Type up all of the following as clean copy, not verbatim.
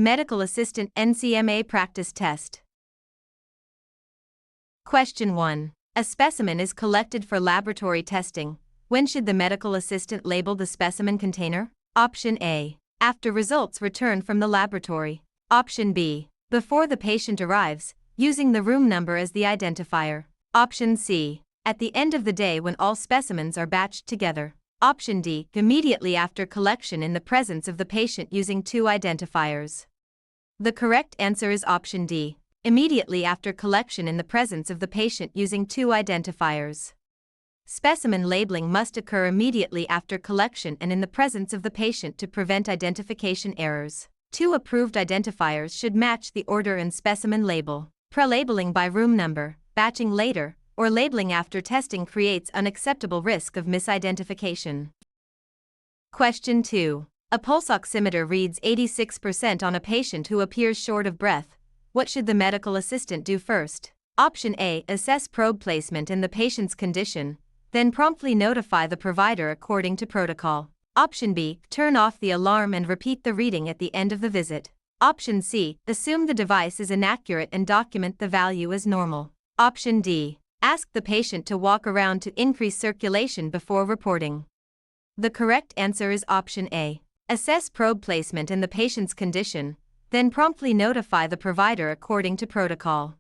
Medical Assistant NCMA Practice Test. Question 1. A specimen is collected for laboratory testing. When should the medical assistant label the specimen container? Option A. After results return from the laboratory. Option B. Before the patient arrives, using the room number as the identifier. Option C. At the end of the day when all specimens are batched together. Option D. Immediately after collection in the presence of the patient using two identifiers. The correct answer is option D. Immediately after collection in the presence of the patient using two identifiers. Specimen labeling must occur immediately after collection and in the presence of the patient to prevent identification errors. Two approved identifiers should match the order and specimen label. Pre-labeling by room number, batching later, or labeling after testing creates unacceptable risk of misidentification. Question 2. A pulse oximeter reads 86% on a patient who appears short of breath. What should the medical assistant do first? Option A. Assess probe placement and the patient's condition, then promptly notify the provider according to protocol. Option B. Turn off the alarm and repeat the reading at the end of the visit. Option C. Assume the device is inaccurate and document the value as normal. Option D. Ask the patient to walk around to increase circulation before reporting. The correct answer is option A. Assess probe placement and the patient's condition, then promptly notify the provider according to protocol.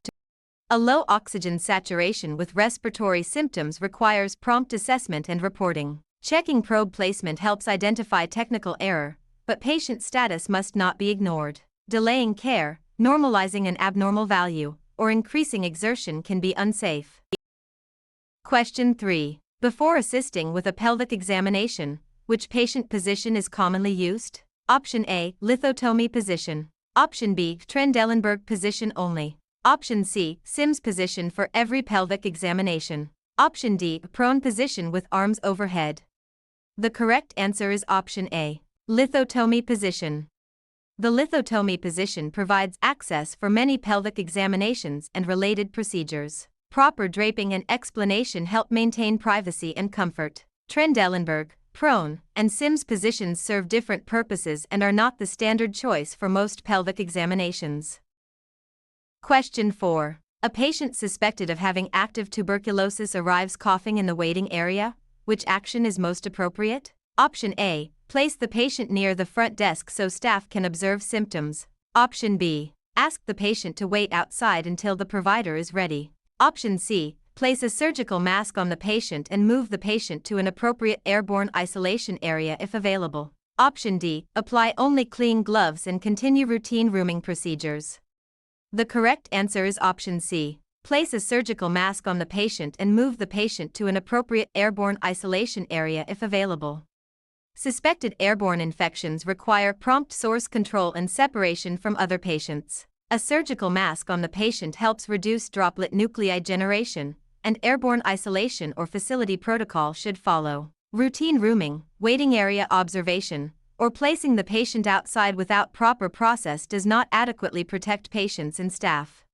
A low oxygen saturation with respiratory symptoms requires prompt assessment and reporting. Checking probe placement helps identify technical error, but patient status must not be ignored. Delaying care, normalizing an abnormal value, or increasing exertion can be unsafe. Question 3. Before assisting with a pelvic examination, which patient position is commonly used? Option A. Lithotomy position. Option B. Trendelenburg position only. Option C. Sims position for every pelvic examination. Option D. Prone position with arms overhead. The correct answer is option A. Lithotomy position. The lithotomy position provides access for many pelvic examinations and related procedures. Proper draping and explanation help maintain privacy and comfort. Trendelenburg, prone, and Sims positions serve different purposes and are not the standard choice for most pelvic examinations. Question 4. A patient suspected of having active tuberculosis arrives coughing in the waiting area. Which action is most appropriate? Option A. Place the patient near the front desk so staff can observe symptoms. Option B. Ask the patient to wait outside until the provider is ready. Option C. Place a surgical mask on the patient and move the patient to an appropriate airborne isolation area if available. Option D. Apply only clean gloves and continue routine rooming procedures. The correct answer is option C. Place a surgical mask on the patient and move the patient to an appropriate airborne isolation area if available. Suspected airborne infections require prompt source control and separation from other patients. A surgical mask on the patient helps reduce droplet nuclei generation, and airborne isolation or facility protocol should follow. Routine rooming, waiting area observation, or placing the patient outside without proper process does not adequately protect patients and staff.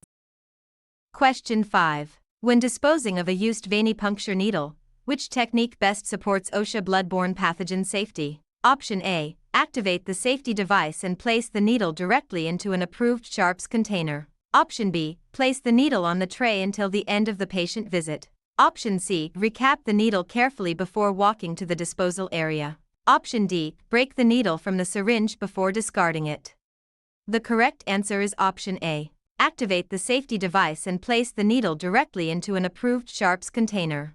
Question 5. When disposing of a used venipuncture needle, which technique best supports OSHA bloodborne pathogen safety? Option A. Activate the safety device and place the needle directly into an approved sharps container. Option B. Place the needle on the tray until the end of the patient visit. Option C. Recap the needle carefully before walking to the disposal area. Option D. Break the needle from the syringe before discarding it. The correct answer is option A. Activate the safety device and place the needle directly into an approved sharps container.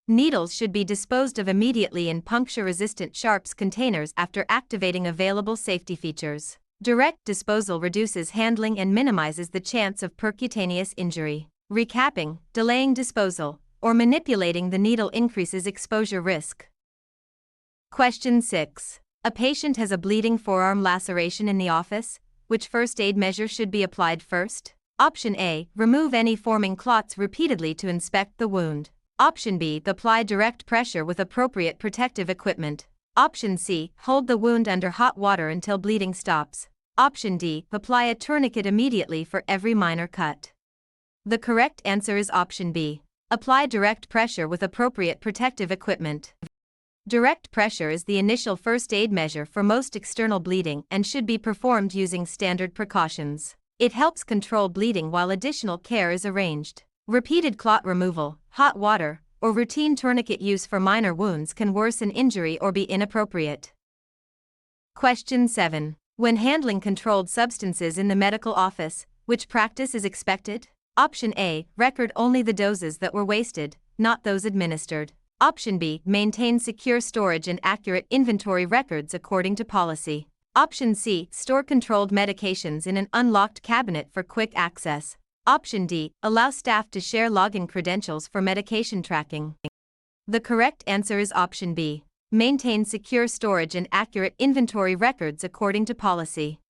Needles should be disposed of immediately in puncture-resistant sharps containers after activating available safety features. Direct disposal reduces handling and minimizes the chance of percutaneous injury. Recapping, delaying disposal, or manipulating the needle increases exposure risk. Question 6. A patient has a bleeding forearm laceration in the office. Which first aid measure should be applied first? Option A. Remove any forming clots repeatedly to inspect the wound. Option B. Apply direct pressure with appropriate protective equipment. Option C. Hold the wound under hot water until bleeding stops. Option D. Apply a tourniquet immediately for every minor cut. The correct answer is option B. Apply direct pressure with appropriate protective equipment. Direct pressure is the initial first aid measure for most external bleeding and should be performed using standard precautions. It helps control bleeding while additional care is arranged. Repeated clot removal, hot water, or routine tourniquet use for minor wounds can worsen injury or be inappropriate. Question 7. When handling controlled substances in the medical office, which practice is expected? Option A. Record only the doses that were wasted, not those administered. Option B. Maintain secure storage and accurate inventory records according to policy. Option C. Store controlled medications in an unlocked cabinet for quick access. Option D. Allow staff to share login credentials for medication tracking. The correct answer is option B. Maintain secure storage and accurate inventory records according to policy.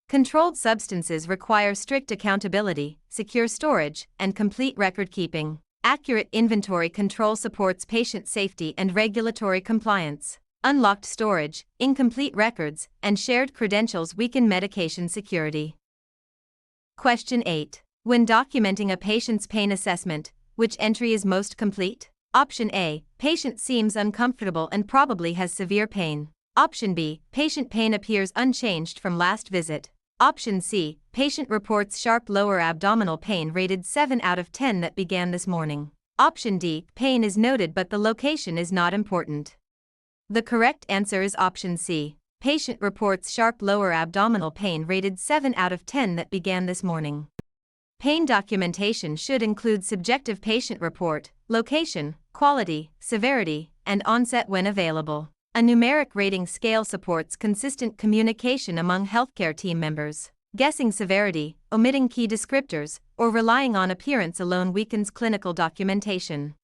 Controlled substances require strict accountability, secure storage, and complete record keeping. Accurate inventory control supports patient safety and regulatory compliance. Unlocked storage, incomplete records, and shared credentials weaken medication security. Question 8. When documenting a patient's pain assessment, which entry is most complete? Option A. Patient seems uncomfortable and probably has severe pain. Option B. Patient pain appears unchanged from last visit. Option C. Patient reports sharp lower abdominal pain rated 7 out of 10 that began this morning. Option D. Pain is noted but the location is not important. The correct answer is option C. Patient reports sharp lower abdominal pain rated 7 out of 10 that began this morning. Pain documentation should include subjective patient report, location, quality, severity, and onset when available. A numeric rating scale supports consistent communication among healthcare team members. Guessing severity, omitting key descriptors, or relying on appearance alone weakens clinical documentation.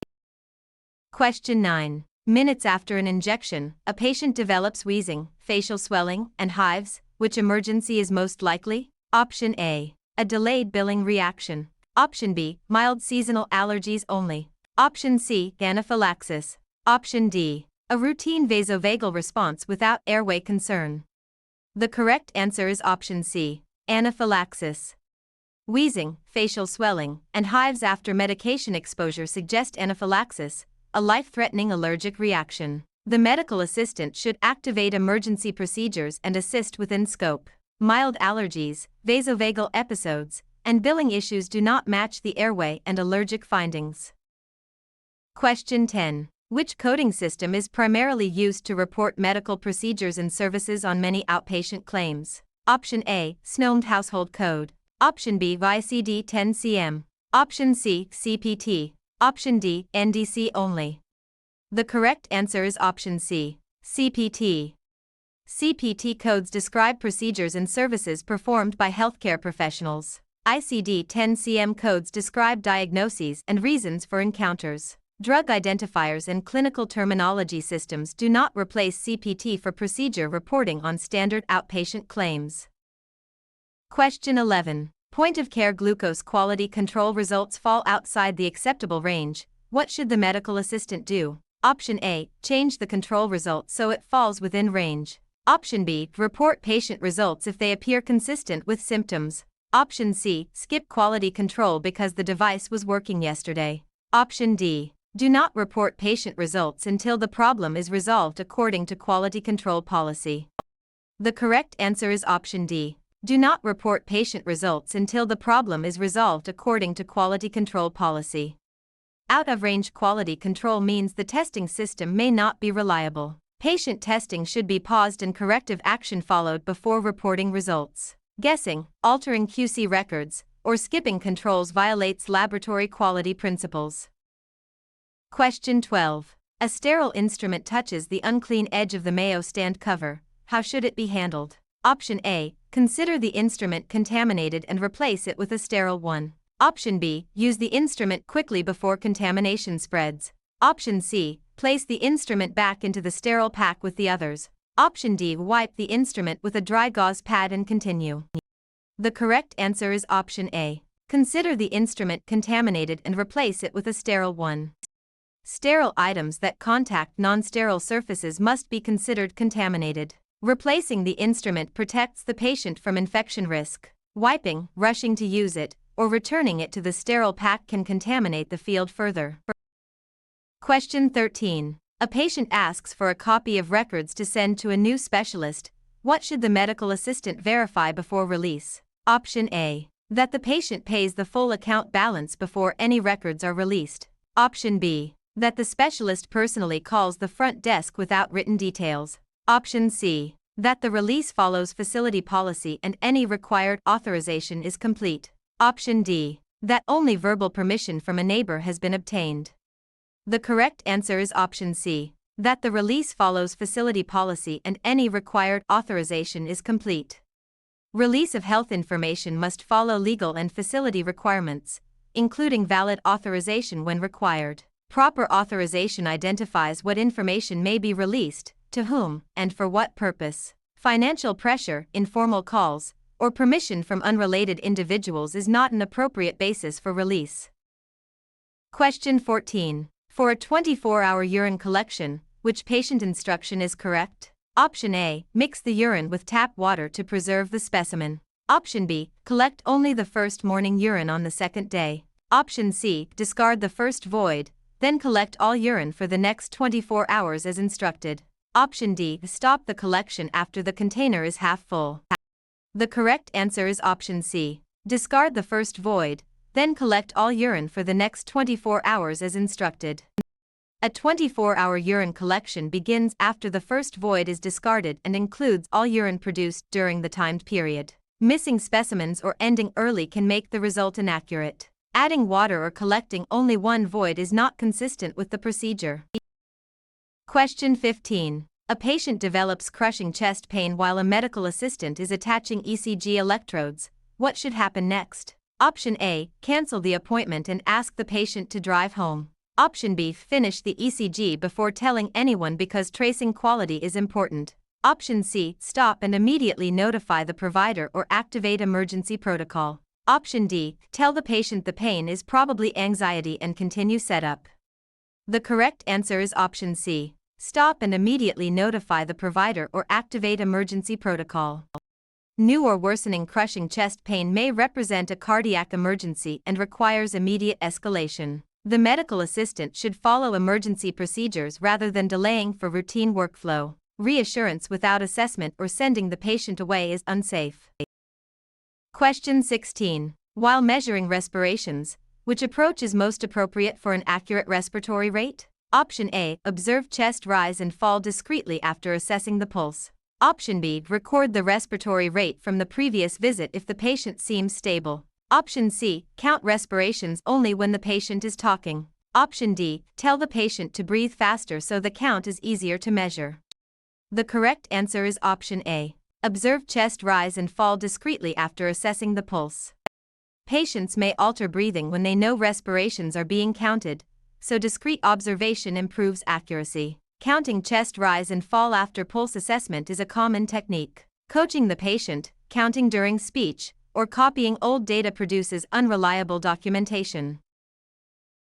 Question 9. Minutes after an injection, a patient develops wheezing, facial swelling, and hives. Which emergency is most likely? Option A. A delayed billing reaction. Option B. Mild seasonal allergies only. Option C. Anaphylaxis. Option D. A routine vasovagal response without airway concern. The correct answer is option C. Anaphylaxis. Wheezing, facial swelling, and hives after medication exposure suggest anaphylaxis, a life-threatening allergic reaction. The medical assistant should activate emergency procedures and assist within scope. Mild allergies, vasovagal episodes, and billing issues do not match the airway and allergic findings. Question 10. Which coding system is primarily used to report medical procedures and services on many outpatient claims? Option A. SNOMED Household Code. Option B. ICD-10-CM. Option C. CPT. Option D. NDC only. The correct answer is option C. CPT. CPT codes describe procedures and services performed by healthcare professionals. ICD-10-CM codes describe diagnoses and reasons for encounters. Drug identifiers and clinical terminology systems do not replace CPT for procedure reporting on standard outpatient claims. Question 11. Point-of-care glucose quality control results fall outside the acceptable range. What should the medical assistant do? Option A. Change the control result so it falls within range. Option B. Report patient results if they appear consistent with symptoms. Option C. Skip quality control because the device was working yesterday. Option D. Do not report patient results until the problem is resolved according to quality control policy. The correct answer is option D. Do not report patient results until the problem is resolved according to quality control policy. Out-of-range quality control means the testing system may not be reliable. Patient testing should be paused and corrective action followed before reporting results. Guessing, altering QC records, or skipping controls violates laboratory quality principles. Question 12. A sterile instrument touches the unclean edge of the Mayo stand cover. How should it be handled? Option A. Consider the instrument contaminated and replace it with a sterile one. Option B. Use the instrument quickly before contamination spreads. Option C. Place the instrument back into the sterile pack with the others. Option D. Wipe the instrument with a dry gauze pad and continue. The correct answer is option A. Consider the instrument contaminated and replace it with a sterile one. Sterile items that contact non-sterile surfaces must be considered contaminated. Replacing the instrument protects the patient from infection risk. Wiping, rushing to use it, or returning it to the sterile pack can contaminate the field further. Question 13. A patient asks for a copy of records to send to a new specialist. What should the medical assistant verify before release? Option A. That the patient pays the full account balance before any records are released. Option B. That the specialist personally calls the front desk without written details. Option C. That the release follows facility policy and any required authorization is complete. Option D. That only verbal permission from a neighbor has been obtained. The correct answer is option C. That the release follows facility policy and any required authorization is complete. Release of health information must follow legal and facility requirements, including valid authorization when required. Proper authorization identifies what information may be released, to whom, and for what purpose. Financial pressure, informal calls, or permission from unrelated individuals is not an appropriate basis for release. Question 14. For a 24-hour urine collection, which patient instruction is correct? Option A. Mix the urine with tap water to preserve the specimen. Option B. Collect only the first morning urine on the second day. Option C. Discard the first void, then collect all urine for the next 24 hours as instructed. Option D. Stop the collection after the container is half full. The correct answer is option C. Discard the first void, then collect all urine for the next 24 hours as instructed. A 24-hour urine collection begins after the first void is discarded and includes all urine produced during the timed period. Missing specimens or ending early can make the result inaccurate. Adding water or collecting only one void is not consistent with the procedure. Question 15. A patient develops crushing chest pain while a medical assistant is attaching ECG electrodes. What should happen next? Option A. Cancel the appointment and ask the patient to drive home. Option B. Finish the ECG before telling anyone because tracing quality is important. Option C. Stop and immediately notify the provider or activate emergency protocol. Option D. Tell the patient the pain is probably anxiety and continue setup. The correct answer is option C. Stop and immediately notify the provider or activate emergency protocol. New or worsening crushing chest pain may represent a cardiac emergency and requires immediate escalation. The medical assistant should follow emergency procedures rather than delaying for routine workflow. Reassurance without assessment or sending the patient away is unsafe. Question 16. While measuring respirations, which approach is most appropriate for an accurate respiratory rate? Option A. Observe chest rise and fall discreetly after assessing the pulse. Option B. Record the respiratory rate from the previous visit if the patient seems stable. Option C. Count respirations only when the patient is talking. Option D. Tell the patient to breathe faster so the count is easier to measure. The correct answer is option A. Observe chest rise and fall discreetly after assessing the pulse. Patients may alter breathing when they know respirations are being counted, so discrete observation improves accuracy. Counting chest rise and fall after pulse assessment is a common technique. Coaching the patient, counting during speech, or copying old data produces unreliable documentation.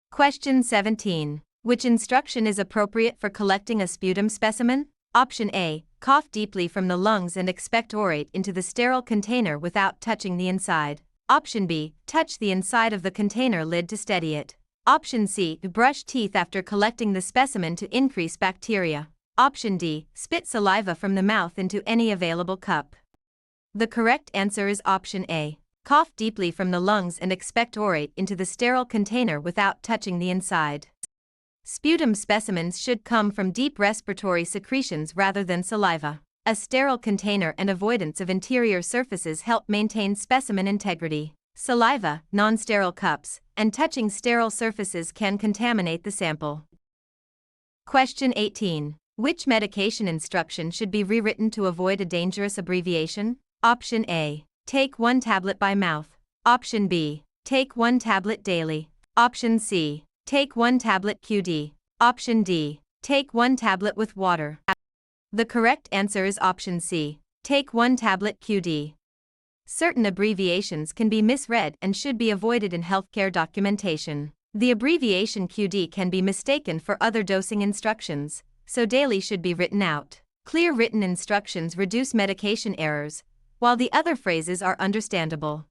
Question 17. Which instruction is appropriate for collecting a sputum specimen? Option A. Cough deeply from the lungs and expectorate into the sterile container without touching the inside. Option B. Touch the inside of the container lid to steady it. Option C. Brush teeth after collecting the specimen to increase bacteria. Option D. Spit saliva from the mouth into any available cup. The correct answer is option A. Cough deeply from the lungs and expectorate into the sterile container without touching the inside. Sputum specimens should come from deep respiratory secretions rather than saliva. A sterile container and avoidance of interior surfaces help maintain specimen integrity. Saliva, non-sterile cups, and touching sterile surfaces can contaminate the sample. Question 18. Which medication instruction should be rewritten to avoid a dangerous abbreviation? Option A. Take 1 tablet by mouth. Option B. Take 1 tablet daily. Option C. Take 1 tablet QD. Option D. Take 1 tablet with water. The correct answer is option C. Take 1 tablet QD. Certain abbreviations can be misread and should be avoided in healthcare documentation. The abbreviation QD can be mistaken for other dosing instructions, so daily should be written out. Clear written instructions reduce medication errors, while the other phrases are understandable.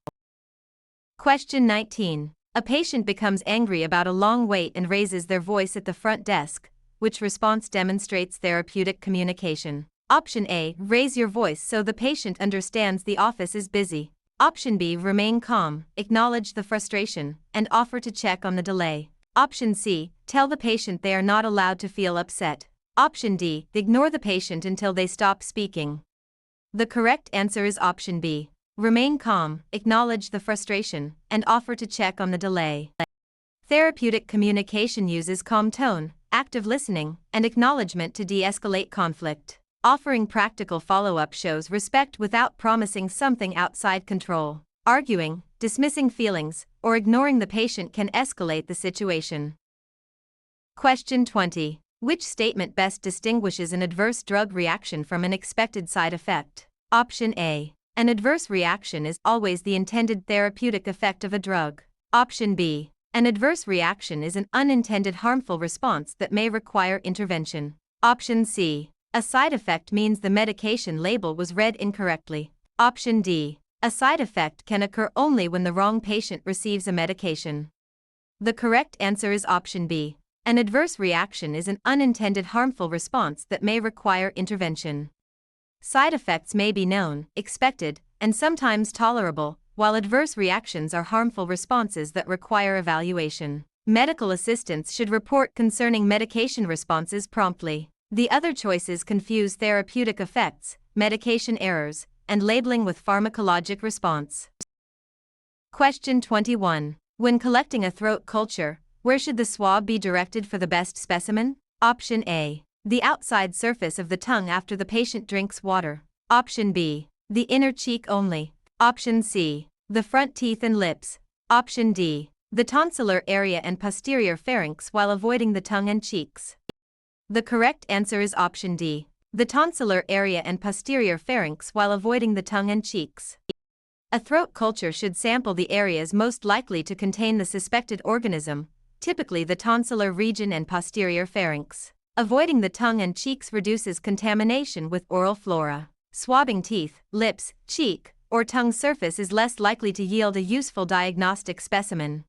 Question 19. A patient becomes angry about a long wait and raises their voice at the front desk. which response demonstrates therapeutic communication? Option A, raise your voice so the patient understands the office is busy. Option B, remain calm, acknowledge the frustration, and offer to check on the delay. Option C, tell the patient they are not allowed to feel upset. Option D, ignore the patient until they stop speaking. The correct answer is option B. Remain calm, acknowledge the frustration, and offer to check on the delay. Therapeutic communication uses calm tone, active listening, and acknowledgement to de-escalate conflict. Offering practical follow-up shows respect without promising something outside control. Arguing, dismissing feelings, or ignoring the patient can escalate the situation. Question 20. Which statement best distinguishes an adverse drug reaction from an expected side effect? Option A. An adverse reaction is always the intended therapeutic effect of a drug. Option B. An adverse reaction is an unintended harmful response that may require intervention. Option C. A side effect means the medication label was read incorrectly. Option D. A side effect can occur only when the wrong patient receives a medication. The correct answer is option B. An adverse reaction is an unintended harmful response that may require intervention. Side effects may be known, expected, and sometimes tolerable, while adverse reactions are harmful responses that require evaluation. Medical assistants should report concerning medication responses promptly. The other choices confuse therapeutic effects, medication errors, and labeling with pharmacologic response. Question 21. When collecting a throat culture, where should the swab be directed for the best specimen? Option A. The outside surface of the tongue after the patient drinks water. Option B. The inner cheek only. Option C. The front teeth and lips. Option D. The tonsillar area and posterior pharynx while avoiding the tongue and cheeks. The correct answer is option D. The tonsillar area and posterior pharynx while avoiding the tongue and cheeks. A throat culture should sample the areas most likely to contain the suspected organism, typically the tonsillar region and posterior pharynx. Avoiding the tongue and cheeks reduces contamination with oral flora. Swabbing teeth, lips, cheek, or tongue surface is less likely to yield a useful diagnostic specimen.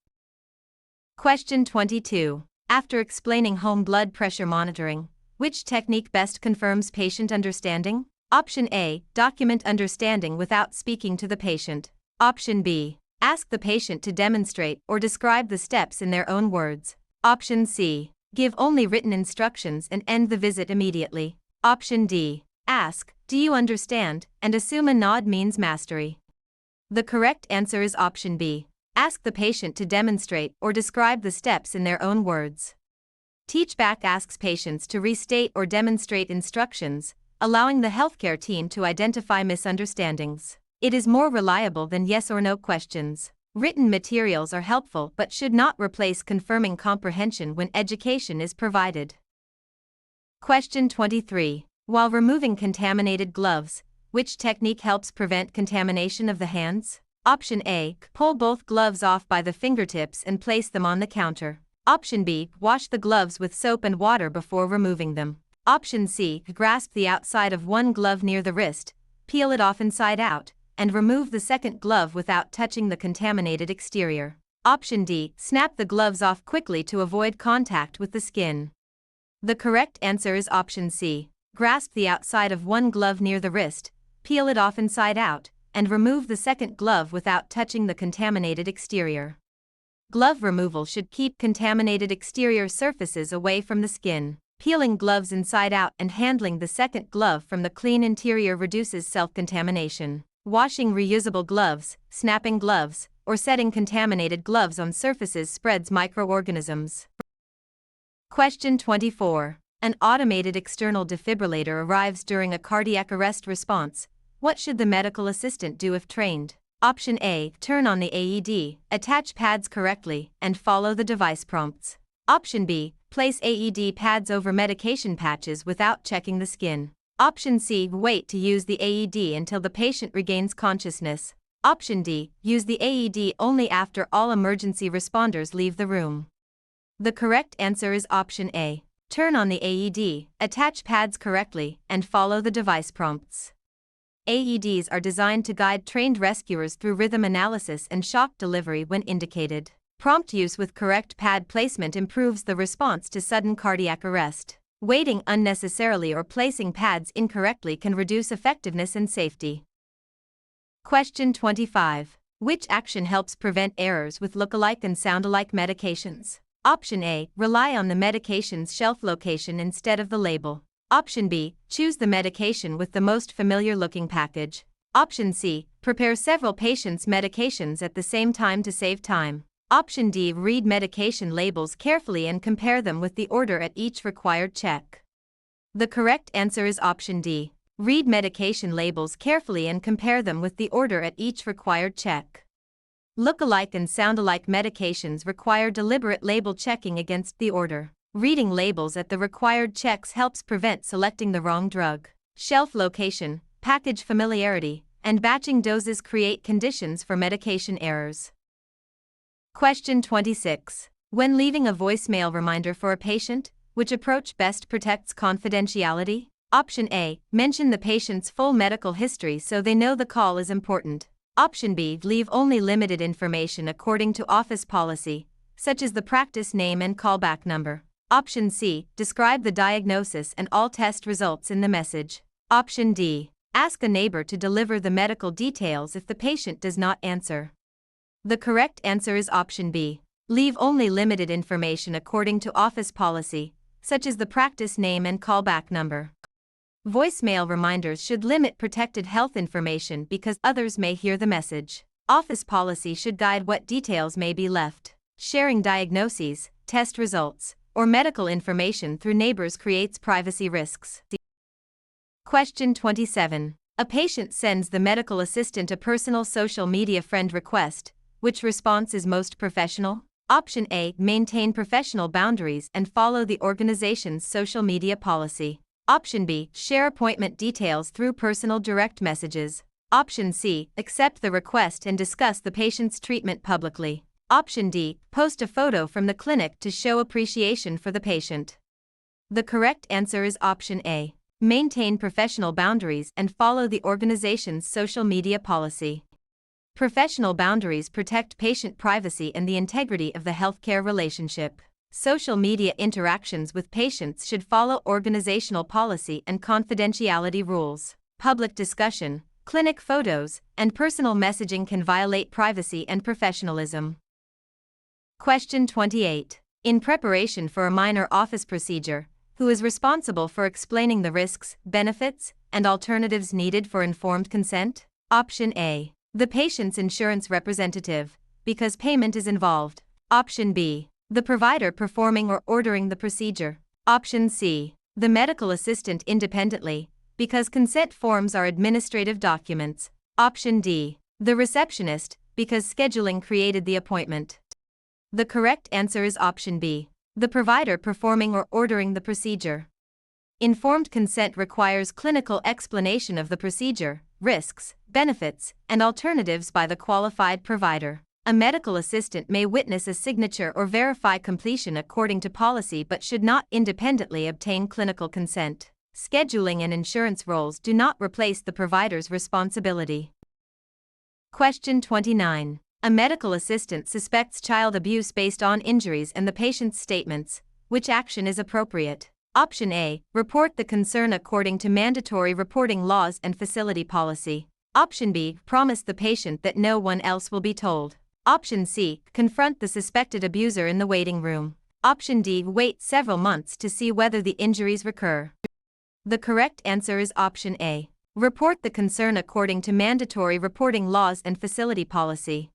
Question 22. After explaining home blood pressure monitoring, which technique best confirms patient understanding? Option A. Document understanding without speaking to the patient. Option B. Ask the patient to demonstrate or describe the steps in their own words. Option C. Give only written instructions and end the visit immediately. Option D. Ask, "Do you understand?" and assume a nod means mastery. The correct answer is option B. Ask the patient to demonstrate or describe the steps in their own words. Teachback asks patients to restate or demonstrate instructions, allowing the healthcare team to identify misunderstandings. It is more reliable than yes or no questions. Written materials are helpful but should not replace confirming comprehension when education is provided. Question 23. While removing contaminated gloves, which technique helps prevent contamination of the hands? Option A. Pull both gloves off by the fingertips and place them on the counter. Option B. Wash the gloves with soap and water before removing them. Option C. Grasp the outside of one glove near the wrist, peel it off inside out, and remove the second glove without touching the contaminated exterior. Option D. Snap the gloves off quickly to avoid contact with the skin. The correct answer is option C. Grasp the outside of one glove near the wrist, peel it off inside out, and remove the second glove without touching the contaminated exterior. Glove removal should keep contaminated exterior surfaces away from the skin. Peeling gloves inside out and handling the second glove from the clean interior reduces self-contamination. Washing reusable gloves, snapping gloves, or setting contaminated gloves on surfaces spreads microorganisms. Question 24. An automated external defibrillator arrives during a cardiac arrest response. What should the medical assistant do if trained? Option A. Turn on the AED, attach pads correctly, and follow the device prompts. Option B. Place AED pads over medication patches without checking the skin. Option C. Wait to use the AED until the patient regains consciousness. Option D. Use the AED only after all emergency responders leave the room. The correct answer is option A. Turn on the AED, attach pads correctly, and follow the device prompts. AEDs are designed to guide trained rescuers through rhythm analysis and shock delivery when indicated. Prompt use with correct pad placement improves the response to sudden cardiac arrest. Waiting unnecessarily or placing pads incorrectly can reduce effectiveness and safety. Question 25. Which action helps prevent errors with look-alike and sound-alike medications? Option A. Rely on the medication's shelf location instead of the label. Option B. Choose the medication with the most familiar-looking package. Option C. Prepare several patients' medications at the same time to save time. Option D. Read medication labels carefully and compare them with the order at each required check. The correct answer is option D. Read medication labels carefully and compare them with the order at each required check. Look-alike and sound-alike medications require deliberate label checking against the order. Reading labels at the required checks helps prevent selecting the wrong drug. Shelf location, package familiarity, and batching doses create conditions for medication errors. Question 26. When leaving a voicemail reminder for a patient, which approach best protects confidentiality? Option A. Mention the patient's full medical history so they know the call is important. Option B. Leave only limited information according to office policy, such as the practice name and callback number. Option C. Describe the diagnosis and all test results in the message. Option D. Ask a neighbor to deliver the medical details if the patient does not answer. The correct answer is option B. Leave only limited information according to office policy, such as the practice name and callback number. Voicemail reminders should limit protected health information because others may hear the message. Office policy should guide what details may be left. Sharing diagnoses, test results, or medical information through neighbors creates privacy risks. Question 27. A patient sends the medical assistant a personal social media friend request. Which response is most professional? Option A. Maintain professional boundaries and follow the organization's social media policy. Option B. Share appointment details through personal direct messages. Option C. Accept the request and discuss the patient's treatment publicly. Option D. Post a photo from the clinic to show appreciation for the patient. The correct answer is option A. Maintain professional boundaries and follow the organization's social media policy. Professional boundaries protect patient privacy and the integrity of the healthcare relationship. Social media interactions with patients should follow organizational policy and confidentiality rules. Public discussion, clinic photos, and personal messaging can violate privacy and professionalism. Question 28. In preparation for a minor office procedure, who is responsible for explaining the risks, benefits, and alternatives needed for informed consent? Option A. The patient's insurance representative, because payment is involved. Option B. The provider performing or ordering the procedure. Option C. The medical assistant independently, because consent forms are administrative documents. Option D. The receptionist, because scheduling created the appointment. The correct answer is option B. The provider performing or ordering the procedure. Informed consent requires clinical explanation of the procedure, risks, benefits, and alternatives by the qualified provider. A medical assistant may witness a signature or verify completion according to policy but should not independently obtain clinical consent. Scheduling and insurance roles do not replace the provider's responsibility. Question 29. A medical assistant suspects child abuse based on injuries and the patient's statements. Which action is appropriate? Option A. Report the concern according to mandatory reporting laws and facility policy. Option B. Promise the patient that no one else will be told. Option C. Confront the suspected abuser in the waiting room. Option D. Wait several months to see whether the injuries recur. The correct answer is option A. Report the concern according to mandatory reporting laws and facility policy.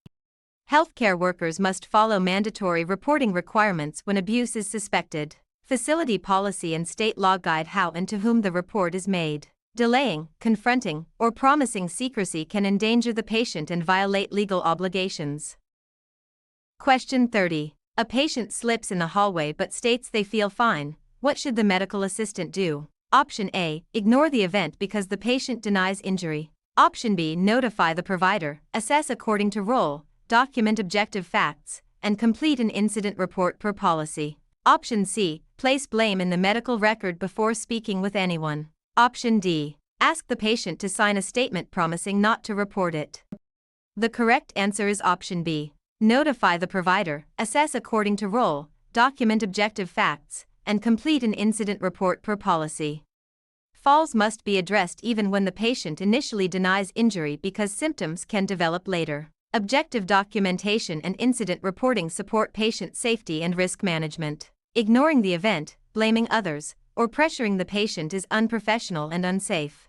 Healthcare workers must follow mandatory reporting requirements when abuse is suspected. Facility policy and state law guide how and to whom the report is made. Delaying, confronting, or promising secrecy can endanger the patient and violate legal obligations. Question 30. A patient slips in the hallway but states they feel fine. What should the medical assistant do? Option A. Ignore the event because the patient denies injury. Option B. Notify the provider, assess according to role, document objective facts, and complete an incident report per policy. Option C. Place blame in the medical record before speaking with anyone. Option D. Ask the patient to sign a statement promising not to report it. The correct answer is option B. Notify the provider, assess according to role, document objective facts, and complete an incident report per policy. Falls must be addressed even when the patient initially denies injury because symptoms can develop later. Objective documentation and incident reporting support patient safety and risk management. Ignoring the event, blaming others, or pressuring the patient is unprofessional and unsafe.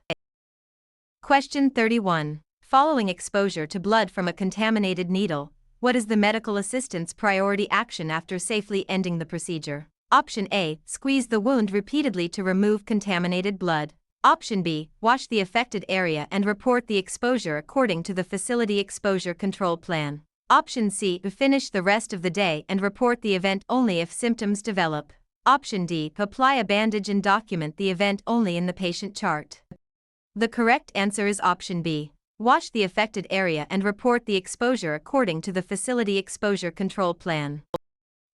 Question 31. Following exposure to blood from a contaminated needle, what is the medical assistant's priority action after safely ending the procedure? Option A. Squeeze the wound repeatedly to remove contaminated blood. Option B. Wash the affected area and report the exposure according to the facility exposure control plan. Option C. Finish the rest of the day and report the event only if symptoms develop. Option D. Apply a bandage and document the event only in the patient chart. The correct answer is option B. Wash the affected area and report the exposure according to the facility exposure control plan.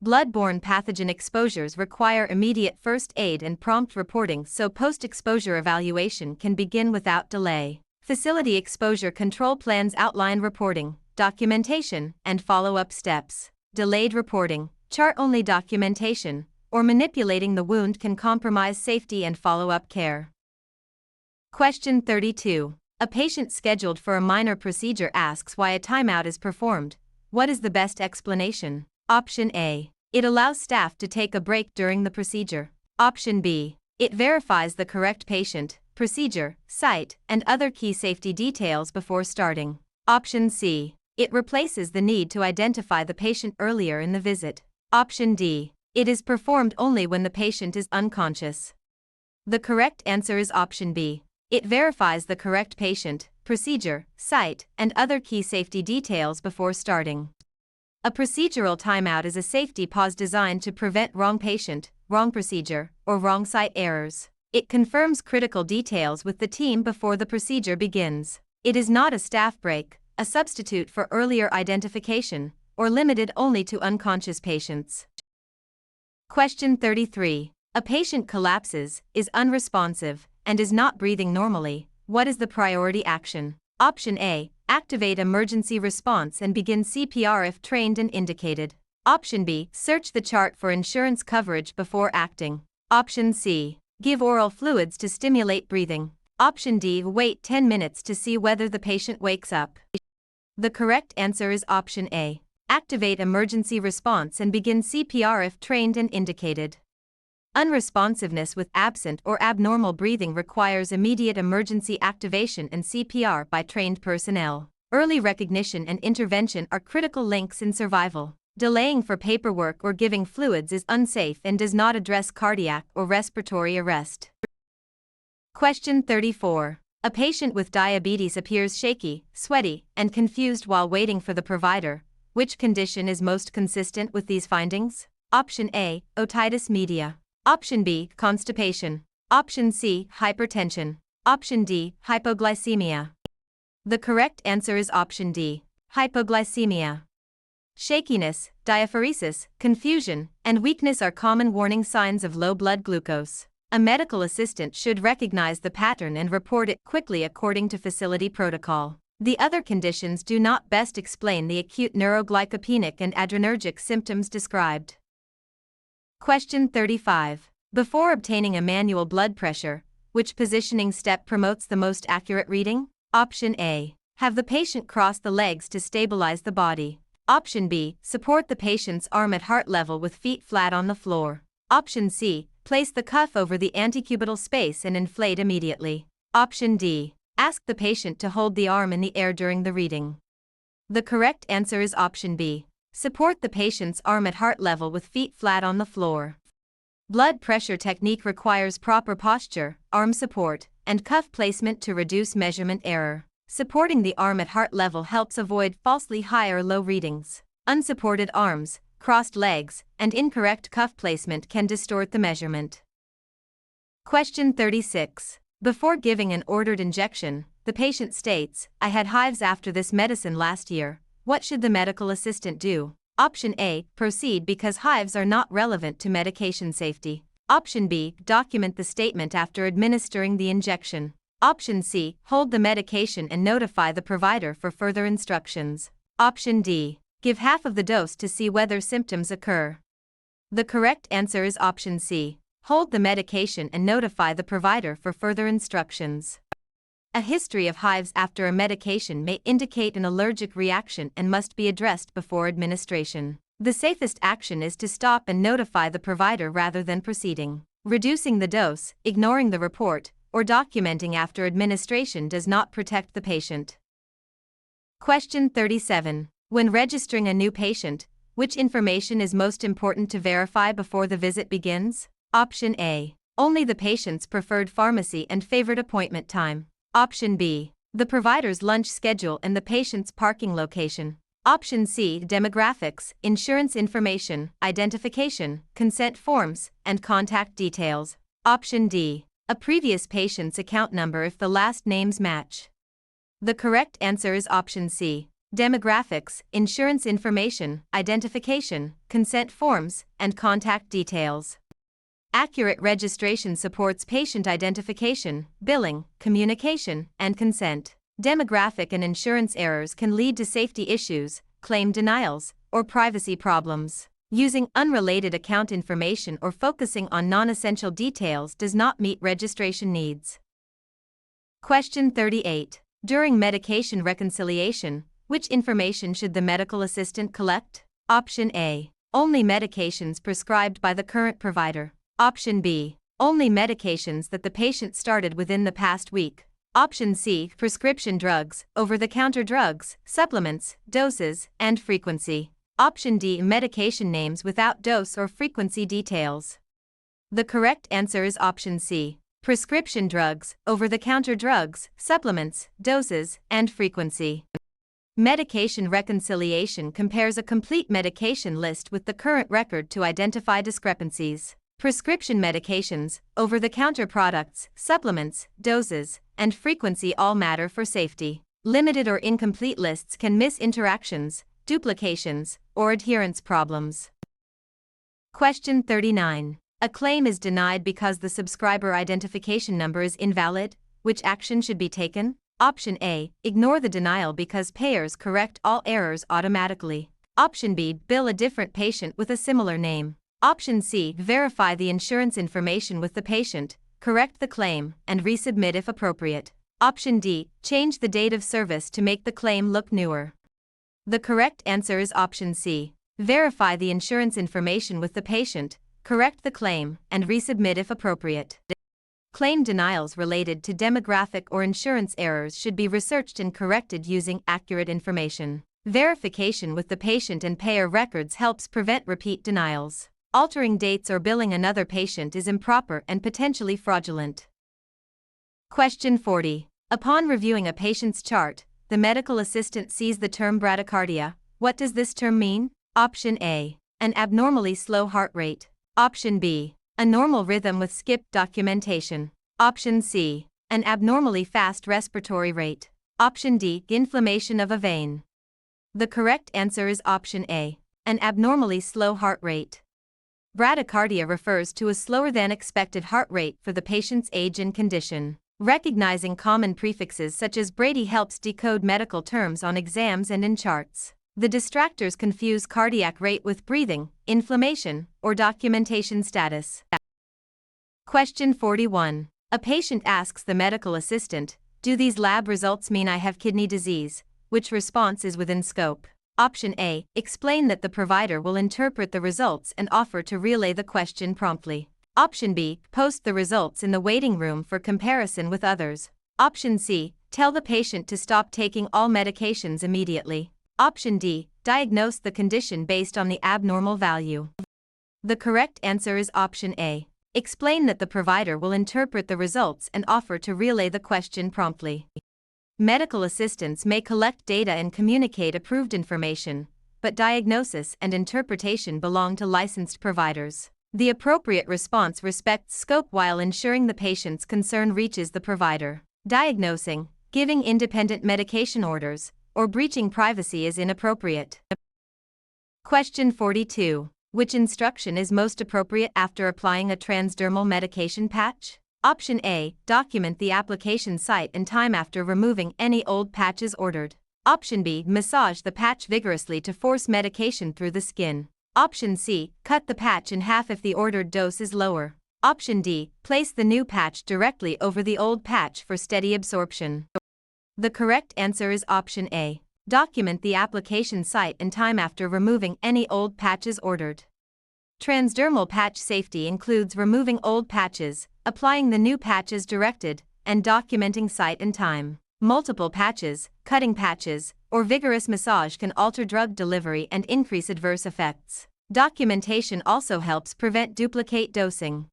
Blood-borne pathogen exposures require immediate first aid and prompt reporting so post-exposure evaluation can begin without delay. Facility exposure control plans outline reporting, documentation, and follow-up steps. Delayed reporting, chart-only documentation, or manipulating the wound can compromise safety and follow-up care. Question 32. A patient scheduled for a minor procedure asks why a timeout is performed. What is the best explanation? Option A. It allows staff to take a break during the procedure. Option B. It verifies the correct patient, procedure, site, and other key safety details before starting. Option C. It replaces the need to identify the patient earlier in the visit. Option D. It is performed only when the patient is unconscious. The correct answer is option B. It verifies the correct patient, procedure, site, and other key safety details before starting. A procedural timeout is a safety pause designed to prevent wrong patient, wrong procedure, or wrong site errors. It confirms critical details with the team before the procedure begins. It is not a staff break, a substitute for earlier identification, or limited only to unconscious patients. Question 33. A patient collapses, is unresponsive, and is not breathing normally. What is the priority action? Option A. Activate emergency response and begin CPR if trained and indicated. Option B. Search the chart for insurance coverage before acting. Option C. Give oral fluids to stimulate breathing. Option D. Wait 10 minutes to see whether the patient wakes up. The correct answer is option A. Activate emergency response and begin CPR if trained and indicated. Unresponsiveness with absent or abnormal breathing requires immediate emergency activation and CPR by trained personnel. Early recognition and intervention are critical links in survival. Delaying for paperwork or giving fluids is unsafe and does not address cardiac or respiratory arrest. Question 34. A patient with diabetes appears shaky, sweaty, and confused while waiting for the provider. Which condition is most consistent with these findings? Option A. Otitis media. Option B. Constipation. Option C. Hypertension. Option D. Hypoglycemia. The correct answer is option D. Hypoglycemia. Shakiness, diaphoresis, confusion, and weakness are common warning signs of low blood glucose. A medical assistant should recognize the pattern and report it quickly according to facility protocol. The other conditions do not best explain the acute neuroglycopenic and adrenergic symptoms described. Question 35. Before obtaining a manual blood pressure, which positioning step promotes the most accurate reading? Option A. Have the patient cross the legs to stabilize the body. Option B. Support the patient's arm at heart level with feet flat on the floor. Option C. Place the cuff over the antecubital space and inflate immediately. Option D. Ask the patient to hold the arm in the air during the reading. The correct answer is option B. Support the patient's arm at heart level with feet flat on the floor. Blood pressure technique requires proper posture, arm support, and cuff placement to reduce measurement error. Supporting the arm at heart level helps avoid falsely high or low readings. Unsupported arms, crossed legs, and incorrect cuff placement can distort the measurement. Question 36. Before giving an ordered injection, the patient states, "I had hives after this medicine last year." What should the medical assistant do? Option A. Proceed because hives are not relevant to medication safety. Option B. Document the statement after administering the injection. Option C. Hold the medication and notify the provider for further instructions. Option D. Give half of the dose to see whether symptoms occur. The correct answer is option C. Hold the medication and notify the provider for further instructions. A history of hives after a medication may indicate an allergic reaction and must be addressed before administration. The safest action is to stop and notify the provider rather than proceeding. Reducing the dose, ignoring the report, or documenting after administration does not protect the patient. Question 37. When registering a new patient, which information is most important to verify before the visit begins? Option A. Only the patient's preferred pharmacy and favorite appointment time. Option B. The provider's lunch schedule and the patient's parking location. Option C. Demographics, insurance information, identification, consent forms, and contact details. Option D. A previous patient's account number if the last names match. The correct answer is option C. Demographics, insurance information, identification, consent forms, and contact details. Accurate registration supports patient identification, billing, communication, and consent. Demographic and insurance errors can lead to safety issues, claim denials, or privacy problems. Using unrelated account information or focusing on non-essential details does not meet registration needs. Question 38. During medication reconciliation, which information should the medical assistant collect? Option A. Only medications prescribed by the current provider. Option B. Only medications that the patient started within the past week. Option C. Prescription drugs, over-the-counter drugs, supplements, doses, and frequency. Option D. Medication names without dose or frequency details. The correct answer is option C. Prescription drugs, over-the-counter drugs, supplements, doses, and frequency. Medication reconciliation compares a complete medication list with the current record to identify discrepancies. Prescription medications, over-the-counter products, supplements, doses, and frequency all matter for safety. Limited or incomplete lists can miss interactions, duplications, or adherence problems. Question 39. A claim is denied because the subscriber identification number is invalid. Which action should be taken? Option A. Ignore the denial because payers correct all errors automatically. Option B. Bill a different patient with a similar name. Option C. Verify the insurance information with the patient, correct the claim, and resubmit if appropriate. Option D. Change the date of service to make the claim look newer. The correct answer is option C. Verify the insurance information with the patient, correct the claim, and resubmit if appropriate. Claim denials related to demographic or insurance errors should be researched and corrected using accurate information. Verification with the patient and payer records helps prevent repeat denials. Altering dates or billing another patient is improper and potentially fraudulent. Question 40. Upon reviewing a patient's chart, the medical assistant sees the term bradycardia. What does this term mean? Option A. An abnormally slow heart rate. Option B. A normal rhythm with skipped documentation. Option C. An abnormally fast respiratory rate. Option D. Inflammation of a vein. The correct answer is option A. An abnormally slow heart rate. Bradycardia refers to a slower than expected heart rate for the patient's age and condition. Recognizing common prefixes such as Brady helps decode medical terms on exams and in charts. The distractors confuse cardiac rate with breathing, inflammation, or documentation status. Question 41. A patient asks the medical assistant, "Do these lab results mean I have kidney disease?" Which response is within scope? Option A. Explain that the provider will interpret the results and offer to relay the question promptly. Option B. Post the results in the waiting room for comparison with others. Option C. Tell the patient to stop taking all medications immediately. Option D. Diagnose the condition based on the abnormal value. The correct answer is option A. Explain that the provider will interpret the results and offer to relay the question promptly. Medical assistants may collect data and communicate approved information, but diagnosis and interpretation belong to licensed providers. The appropriate response respects scope while ensuring the patient's concern reaches the provider. Diagnosing, giving independent medication orders, or breaching privacy is inappropriate. Question 42. Which instruction is most appropriate after applying a transdermal medication patch? Option A. Document the application site and time after removing any old patches ordered. Option B. Massage the patch vigorously to force medication through the skin. Option C, cut the patch in half if the ordered dose is lower. Option D, place the new patch directly over the old patch for steady absorption. The correct answer is option A. Document the application site and time after removing any old patches ordered. Transdermal patch safety includes removing old patches, applying the new patches directed, and documenting site and time. Multiple patches, cutting patches, or vigorous massage can alter drug delivery and increase adverse effects. Documentation also helps prevent duplicate dosing.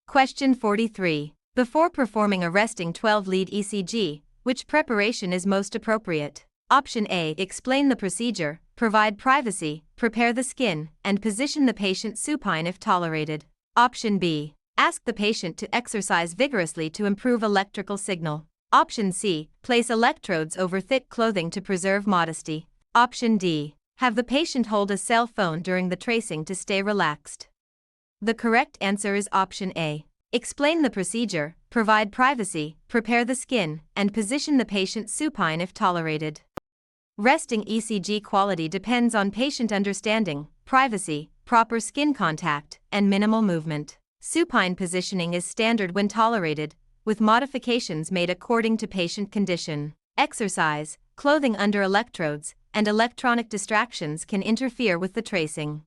Question 43. Before performing a resting 12-lead ECG, which preparation is most appropriate? Option A, explain the procedure, provide privacy, prepare the skin, and position the patient supine if tolerated. Option B, ask the patient to exercise vigorously to improve electrical signal. Option C, place electrodes over thick clothing to preserve modesty. Option D, have the patient hold a cell phone during the tracing to stay relaxed. The correct answer is option A. Explain the procedure, provide privacy, prepare the skin, and position the patient supine if tolerated. Resting ECG quality depends on patient understanding, privacy, proper skin contact, and minimal movement. Supine positioning is standard when tolerated, with modifications made according to patient condition. Exercise, clothing under electrodes, and electronic distractions can interfere with the tracing.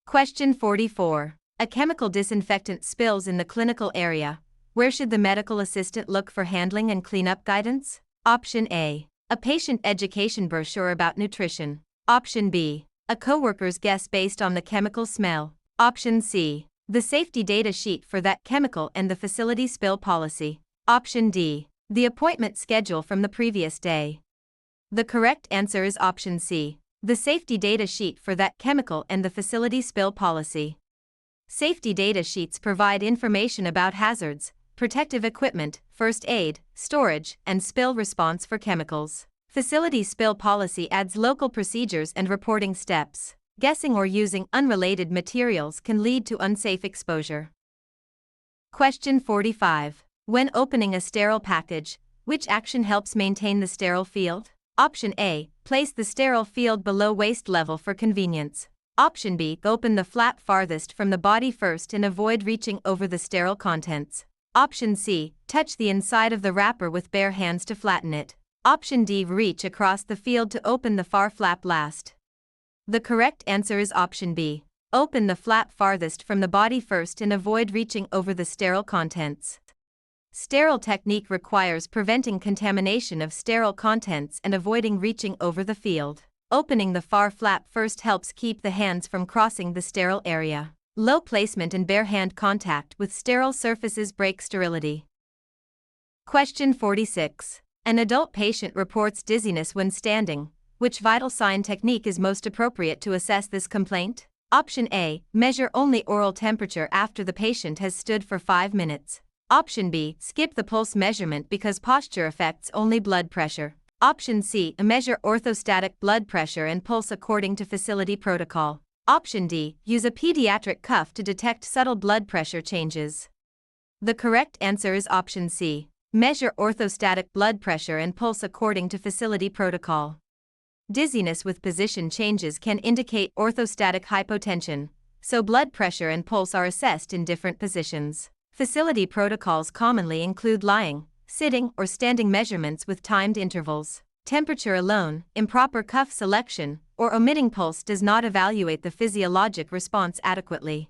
Question 44. A chemical disinfectant spills in the clinical area. Where should the medical assistant look for handling and cleanup guidance? Option A, a patient education brochure about nutrition. Option B, a coworker's guess based on the chemical smell. Option C, the safety data sheet for that chemical and the facility spill policy. Option D, the appointment schedule from the previous day. The correct answer is option C, the safety data sheet for that chemical and the facility spill policy. Safety data sheets provide information about hazards, protective equipment, first aid, storage, and spill response for chemicals. Facility spill policy adds local procedures and reporting steps. Guessing or using unrelated materials can lead to unsafe exposure. Question 45. When opening a sterile package, which action helps maintain the sterile field? Option A, place the sterile field below waist level for convenience. Option B, open the flap farthest from the body first and avoid reaching over the sterile contents. Option C, touch the inside of the wrapper with bare hands to flatten it. Option D, reach across the field to open the far flap last. The correct answer is option B. Open the flap farthest from the body first and avoid reaching over the sterile contents. Sterile technique requires preventing contamination of sterile contents and avoiding reaching over the field. Opening the far flap first helps keep the hands from crossing the sterile area. Low placement and bare hand contact with sterile surfaces break sterility. Question 46. An adult patient reports dizziness when standing. Which vital sign technique is most appropriate to assess this complaint? Option A, measure only oral temperature after the patient has stood for 5 minutes. Option B, skip the pulse measurement because posture affects only blood pressure. Option C, measure orthostatic blood pressure and pulse according to facility protocol. Option D, use a pediatric cuff to detect subtle blood pressure changes. The correct answer is option C, measure orthostatic blood pressure and pulse according to facility protocol. Dizziness with position changes can indicate orthostatic hypotension, so blood pressure and pulse are assessed in different positions. Facility protocols commonly include lying, sitting, or standing measurements with timed intervals. Temperature alone, improper cuff selection, or omitting pulse does not evaluate the physiologic response adequately.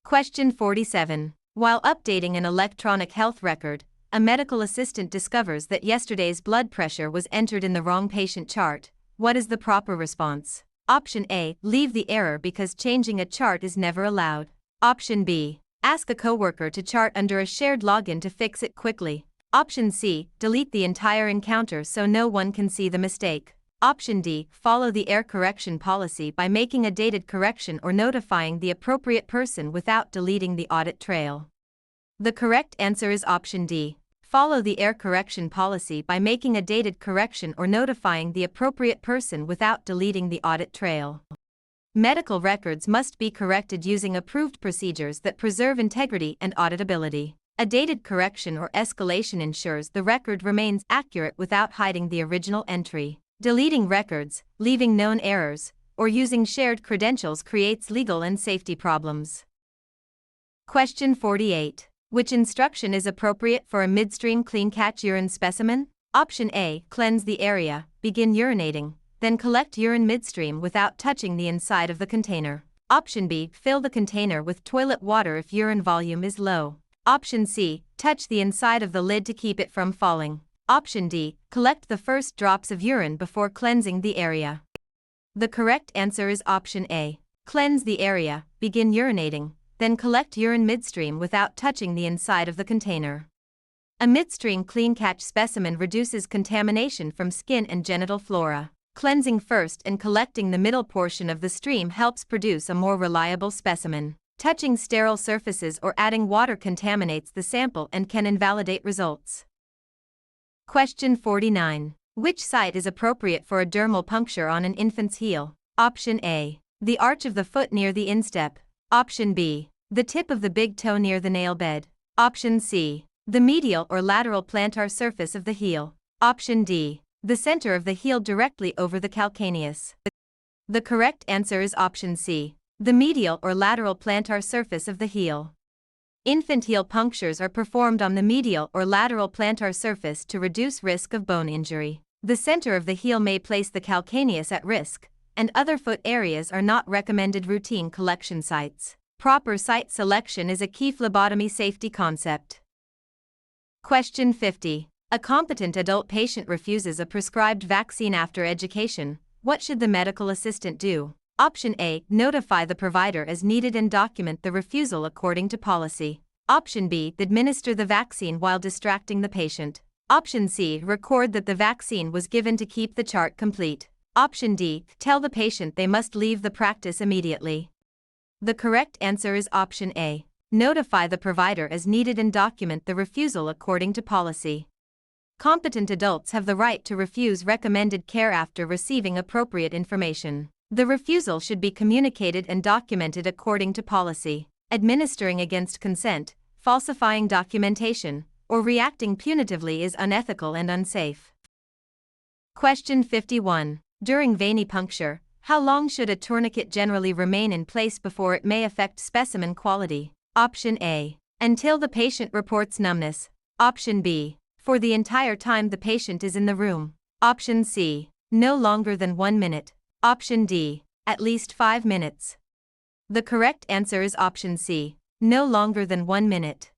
Question 47. While updating an electronic health record, a medical assistant discovers that yesterday's blood pressure was entered in the wrong patient chart. What is the proper response? Option A, leave the error because changing a chart is never allowed. Option B, ask a coworker to chart under a shared login to fix it quickly. Option C, delete the entire encounter so no one can see the mistake. Option D, follow the error correction policy by making a dated correction or notifying the appropriate person without deleting the audit trail. The correct answer is option D. Follow the error correction policy by making a dated correction or notifying the appropriate person without deleting the audit trail. Medical records must be corrected using approved procedures that preserve integrity and auditability. A dated correction or escalation ensures the record remains accurate without hiding the original entry. Deleting records, leaving known errors, or using shared credentials creates legal and safety problems. Question 48. Which instruction is appropriate for a midstream clean catch urine specimen? Option A. Cleanse the area, begin urinating, then collect urine midstream without touching the inside of the container. Option B. Fill the container with toilet water if urine volume is low. Option C. Touch the inside of the lid to keep it from falling. Option D. Collect the first drops of urine before cleansing the area. The correct answer is option A. Cleanse the area, begin urinating, then collect urine midstream without touching the inside of the container. A midstream clean catch specimen reduces contamination from skin and genital flora. Cleansing first and collecting the middle portion of the stream helps produce a more reliable specimen. Touching sterile surfaces or adding water contaminates the sample and can invalidate results. Question 49. Which site is appropriate for a dermal puncture on an infant's heel? Option A. The arch of the foot near the instep. Option B. The tip of the big toe near the nail bed. Option C. The medial or lateral plantar surface of the heel. Option D. The center of the heel directly over the calcaneus. The correct answer is option C. The medial or lateral plantar surface of the heel. Infant heel punctures are performed on the medial or lateral plantar surface to reduce risk of bone injury. The center of the heel may place the calcaneus at risk, and other foot areas are not recommended routine collection sites. Proper site selection is a key phlebotomy safety concept. Question 50. A competent adult patient refuses a prescribed vaccine after education. What should the medical assistant do? Option A. Notify the provider as needed and document the refusal according to policy. Option B. Administer the vaccine while distracting the patient. Option C. Record that the vaccine was given to keep the chart complete. Option D. Tell the patient they must leave the practice immediately. The correct answer is option A. Notify the provider as needed and document the refusal according to policy. Competent adults have the right to refuse recommended care after receiving appropriate information. The refusal should be communicated and documented according to policy. Administering against consent, falsifying documentation, or reacting punitively is unethical and unsafe. Question 51. During venipuncture, how long should a tourniquet generally remain in place before it may affect specimen quality? Option A. Until the patient reports numbness. Option B. For the entire time the patient is in the room. Option C. No longer than 1 minute. Option D. At least 5 minutes. The correct answer is option C. No longer than 1 minute.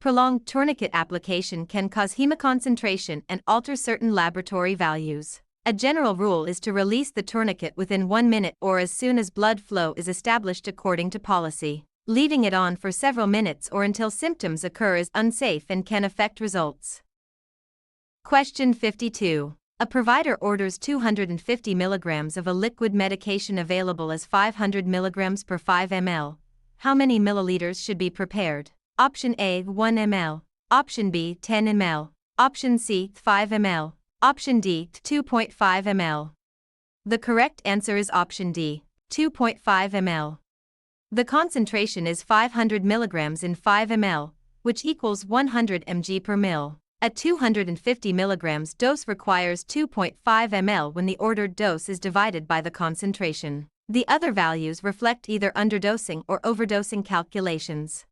Prolonged tourniquet application can cause hemoconcentration and alter certain laboratory values. A general rule is to release the tourniquet within 1 minute or as soon as blood flow is established according to policy. Leaving it on for several minutes or until symptoms occur is unsafe and can affect results. Question 52. A provider orders 250 mg of a liquid medication available as 500 mg per 5 ml. How many milliliters should be prepared? Option A 1 ml. Option B 10 ml. Option C 5 ml. Option D 2.5 ml. The correct answer is option D 2.5 ml. The concentration is 500 mg in 5 ml, which equals 100 mg per ml. A 250 mg dose requires 2.5 ml when the ordered dose is divided by the concentration. The other values reflect either underdosing or overdosing calculations.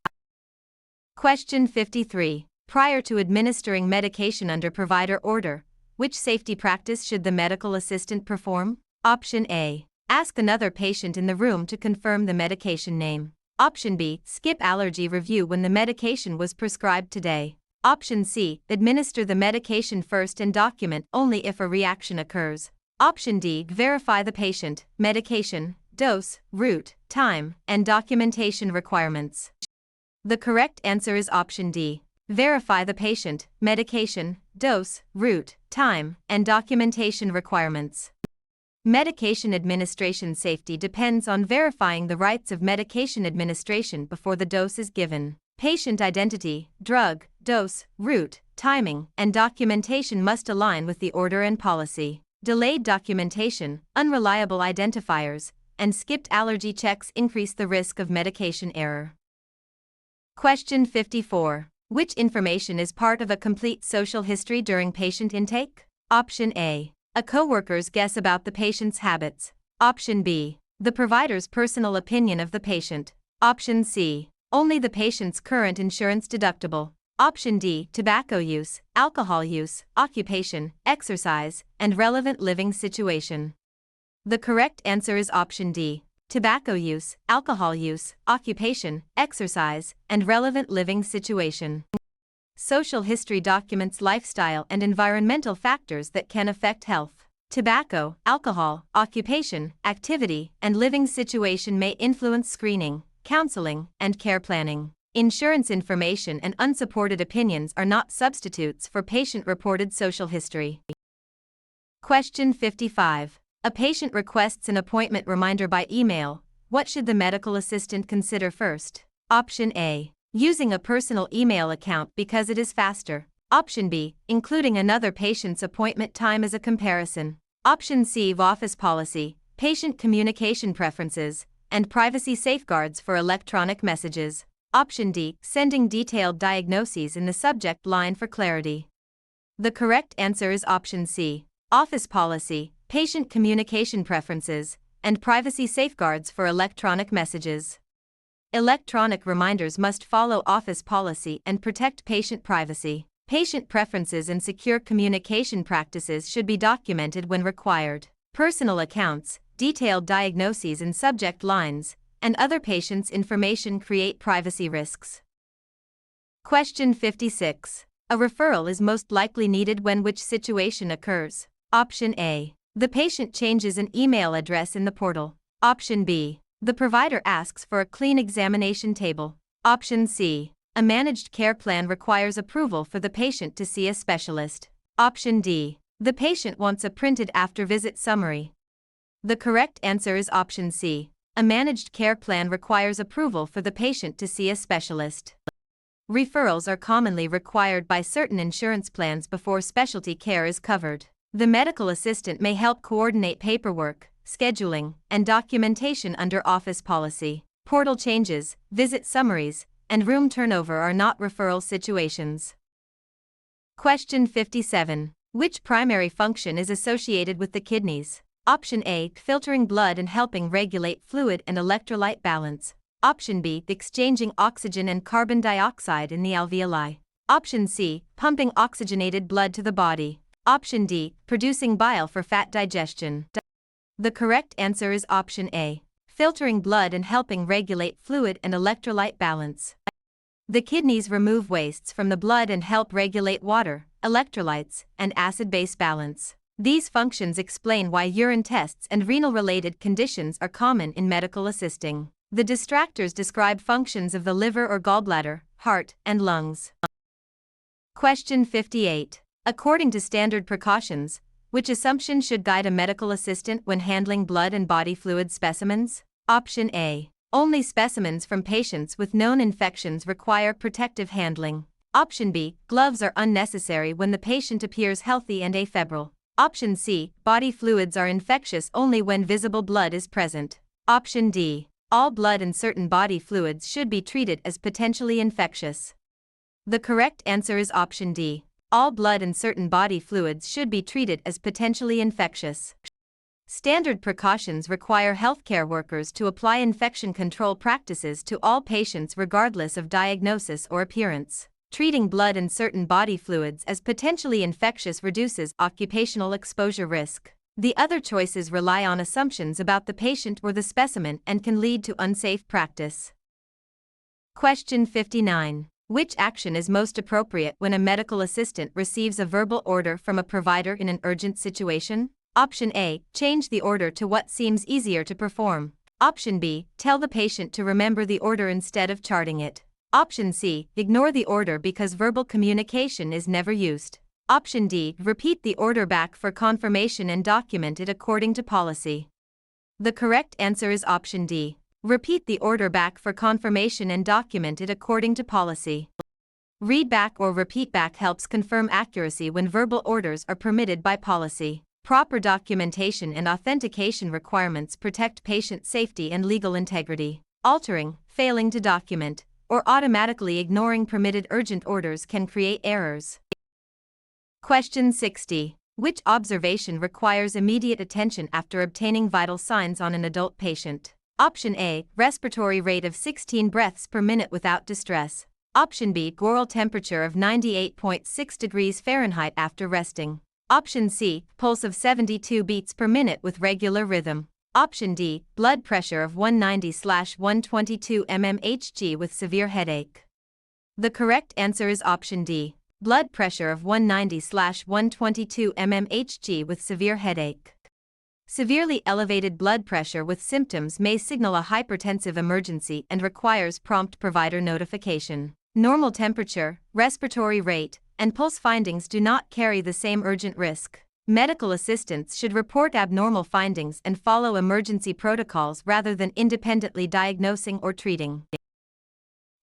Question 53. Prior to administering medication under provider order, which safety practice should the medical assistant perform? Option A. Ask another patient in the room to confirm the medication name. Option B. Skip allergy review when the medication was prescribed today. Option C. Administer the medication first and document only if a reaction occurs. Option D. Verify the patient, medication, dose, route, time, and documentation requirements. The correct answer is option D. Verify the patient, medication, dose, route, time, and documentation requirements. Medication administration safety depends on verifying the rights of medication administration before the dose is given. Patient identity, drug, dose, route, timing, and documentation must align with the order and policy. Delayed documentation, unreliable identifiers, and skipped allergy checks increase the risk of medication error. Question 54. Which information is part of a complete social history during patient intake? Option A. A coworker's guess about the patient's habits. Option B. The provider's personal opinion of the patient. Option C. Only the patient's current insurance deductible. Option D. Tobacco use, alcohol use, occupation, exercise, and relevant living situation. The correct answer is option D. Tobacco use, alcohol use, occupation, exercise, and relevant living situation. Social history documents lifestyle and environmental factors that can affect health. Tobacco, alcohol, occupation, activity, and living situation may influence screening, counseling, and care planning. Insurance information and unsupported opinions are not substitutes for patient-reported social history. Question 55. A patient requests an appointment reminder by email. What should the medical assistant consider first? Option A. Using a personal email account because it is faster. Option B. Including another patient's appointment time as a comparison. Option C. Office policy, patient communication preferences, and privacy safeguards for electronic messages. Option D. Sending detailed diagnoses in the subject line for clarity. The correct answer is option C. Office policy, patient communication preferences, and privacy safeguards for electronic messages. Electronic reminders must follow office policy and protect patient privacy. Patient preferences and secure communication practices should be documented when required. Personal accounts, detailed diagnoses in subject lines, and other patients' information create privacy risks. Question 56. A referral is most likely needed when which situation occurs? Option A. The patient changes an email address in the portal. Option B. The provider asks for a clean examination table. Option C. A managed care plan requires approval for the patient to see a specialist. Option D. The patient wants a printed after-visit summary. The correct answer is option C. A managed care plan requires approval for the patient to see a specialist. Referrals are commonly required by certain insurance plans before specialty care is covered. The medical assistant may help coordinate paperwork, scheduling, and documentation under office policy. Portal changes, visit summaries, and room turnover are not referral situations. Question 57. Which primary function is associated with the kidneys? Option A. Filtering blood and helping regulate fluid and electrolyte balance. Option B. Exchanging oxygen and carbon dioxide in the alveoli. Option C. Pumping oxygenated blood to the body. Option D. Producing bile for fat digestion. The correct answer is option A. Filtering blood and helping regulate fluid and electrolyte balance. The kidneys remove wastes from the blood and help regulate water, electrolytes, and acid-base balance. These functions explain why urine tests and renal-related conditions are common in medical assisting. The distractors describe functions of the liver or gallbladder, heart, and lungs. Question 58. According to standard precautions, which assumption should guide a medical assistant when handling blood and body fluid specimens? Option A. Only specimens from patients with known infections require protective handling. Option B. Gloves are unnecessary when the patient appears healthy and afebrile. Option C. Body fluids are infectious only when visible blood is present. Option D. All blood and certain body fluids should be treated as potentially infectious. The correct answer is option D. All blood and certain body fluids should be treated as potentially infectious. Standard precautions require healthcare workers to apply infection control practices to all patients regardless of diagnosis or appearance. Treating blood and certain body fluids as potentially infectious reduces occupational exposure risk. The other choices rely on assumptions about the patient or the specimen and can lead to unsafe practice. Question 59. Which action is most appropriate when a medical assistant receives a verbal order from a provider in an urgent situation? Option A. Change the order to what seems easier to perform. Option B. Tell the patient to remember the order instead of charting it. Option C. Ignore the order because verbal communication is never used. Option D. Repeat the order back for confirmation and document it according to policy. The correct answer is option D. Repeat the order back for confirmation and document it according to policy. Read back or repeat back helps confirm accuracy when verbal orders are permitted by policy. Proper documentation and authentication requirements protect patient safety and legal integrity. Altering, failing to document, or automatically ignoring permitted urgent orders can create errors. Question 60. Which observation requires immediate attention after obtaining vital signs on an adult patient? Option A, respiratory rate of 16 breaths per minute without distress. Option B, oral temperature of 98.6 degrees Fahrenheit after resting. Option C, pulse of 72 beats per minute with regular rhythm. Option D, blood pressure of 190/122 mmHg with severe headache. The correct answer is option D, blood pressure of 190/122 mmHg with severe headache. Severely elevated blood pressure with symptoms may signal a hypertensive emergency and requires prompt provider notification. Normal temperature, respiratory rate, and pulse findings do not carry the same urgent risk. Medical assistants should report abnormal findings and follow emergency protocols rather than independently diagnosing or treating.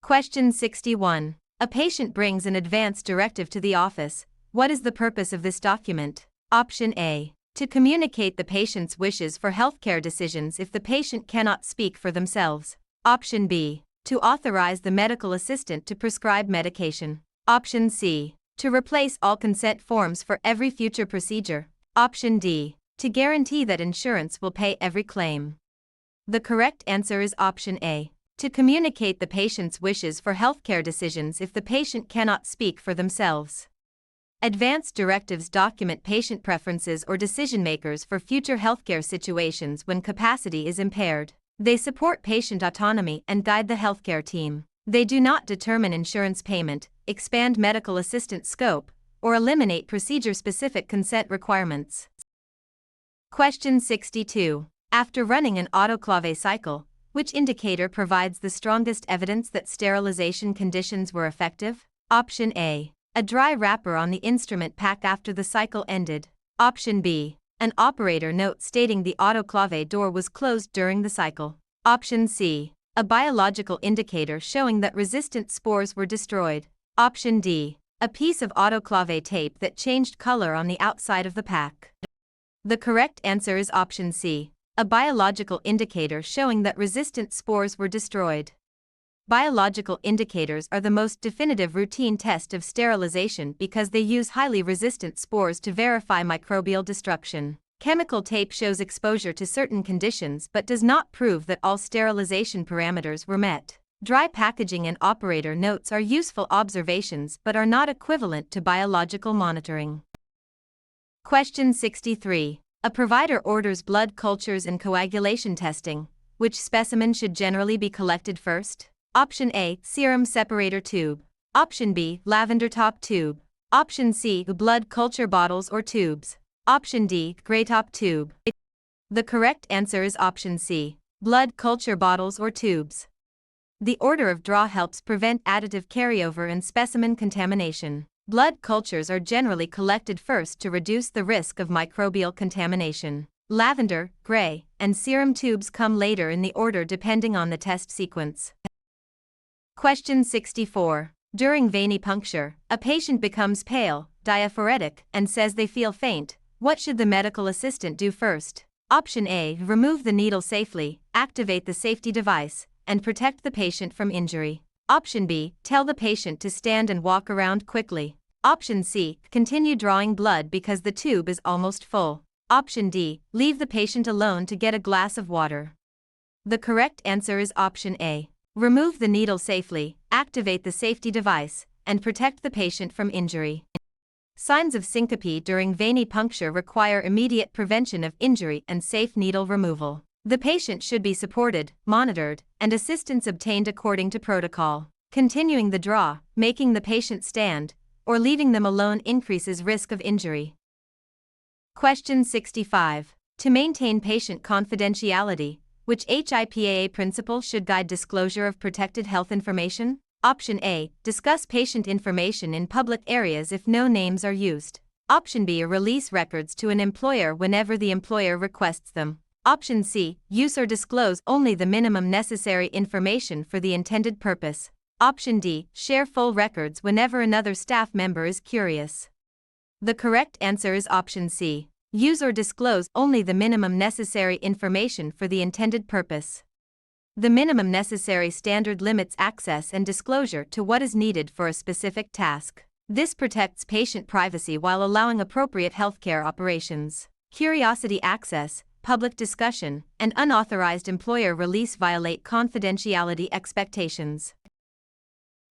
Question 61. A patient brings an advance directive to the office. What is the purpose of this document? Option A, to communicate the patient's wishes for healthcare decisions if the patient cannot speak for themselves. Option B, to authorize the medical assistant to prescribe medication. Option C, to replace all consent forms for every future procedure. Option D, to guarantee that insurance will pay every claim. The correct answer is option A, to communicate the patient's wishes for healthcare decisions if the patient cannot speak for themselves. Advance directives document patient preferences or decision-makers for future healthcare situations when capacity is impaired. They support patient autonomy and guide the healthcare team. They do not determine insurance payment, expand medical assistant scope, or eliminate procedure-specific consent requirements. Question 62. After running an autoclave cycle, which indicator provides the strongest evidence that sterilization conditions were effective? Option A, a dry wrapper on the instrument pack after the cycle ended. Option B, an operator note stating the autoclave door was closed during the cycle. Option C, a biological indicator showing that resistant spores were destroyed. Option D, a piece of autoclave tape that changed color on the outside of the pack. The correct answer is option C, a biological indicator showing that resistant spores were destroyed. Biological indicators are the most definitive routine test of sterilization because they use highly resistant spores to verify microbial destruction. Chemical tape shows exposure to certain conditions but does not prove that all sterilization parameters were met. Dry packaging and operator notes are useful observations but are not equivalent to biological monitoring. Question 63. A provider orders blood cultures and coagulation testing. Which specimen should generally be collected first? Option A, serum separator tube. Option B, lavender top tube. Option C, blood culture bottles or tubes. Option D, gray top tube. The correct answer is option C, blood culture bottles or tubes. The order of draw helps prevent additive carryover and specimen contamination. Blood cultures are generally collected first to reduce the risk of microbial contamination. Lavender, gray, and serum tubes come later in the order depending on the test sequence. Question 64. During venipuncture, a patient becomes pale, diaphoretic, and says they feel faint. What should the medical assistant do first? Option A, remove the needle safely, activate the safety device, and protect the patient from injury. Option B, tell the patient to stand and walk around quickly. Option C, continue drawing blood because the tube is almost full. Option D, leave the patient alone to get a glass of water. The correct answer is option A. Remove the needle safely, activate the safety device, and protect the patient from injury. Signs of syncope during venipuncture require immediate prevention of injury and safe needle removal. The patient should be supported, monitored, and assistance obtained according to protocol. Continuing the draw, making the patient stand, or leaving them alone increases risk of injury. Question 65. To maintain patient confidentiality, which HIPAA principle should guide disclosure of protected health information? Option A, discuss patient information in public areas if no names are used. Option B, release records to an employer whenever the employer requests them. Option C, use or disclose only the minimum necessary information for the intended purpose. Option D, share full records whenever another staff member is curious. The correct answer is option C. Use or disclose only the minimum necessary information for the intended purpose. The minimum necessary standard limits access and disclosure to what is needed for a specific task. This protects patient privacy while allowing appropriate healthcare operations. Curiosity access, public discussion, and unauthorized employer release violate confidentiality expectations.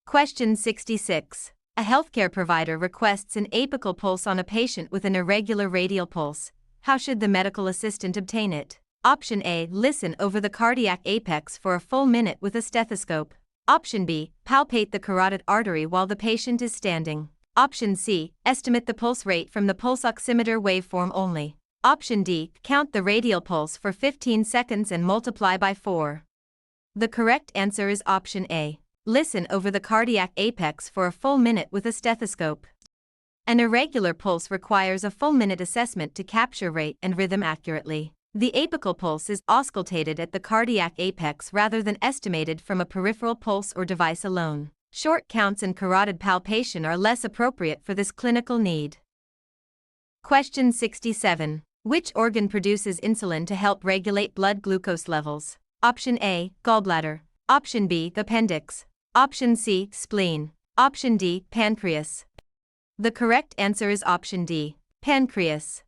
Question 66. A healthcare provider requests an apical pulse on a patient with an irregular radial pulse. How should the medical assistant obtain it? Option A. Listen over the cardiac apex for a full minute with a stethoscope. Option B. Palpate the carotid artery while the patient is standing. Option C. Estimate the pulse rate from the pulse oximeter waveform only. Option D. Count the radial pulse for 15 seconds and multiply by 4. The correct answer is option A. Listen over the cardiac apex for a full minute with a stethoscope. An irregular pulse requires a full minute assessment to capture rate and rhythm accurately. The apical pulse is auscultated at the cardiac apex rather than estimated from a peripheral pulse or device alone. Short counts and carotid palpation are less appropriate for this clinical need. Question 67. Which organ produces insulin to help regulate blood glucose levels? Option A. Gallbladder. Option B. Appendix. Option C. Spleen. Option D. Pancreas. The correct answer is option D. Pancreas.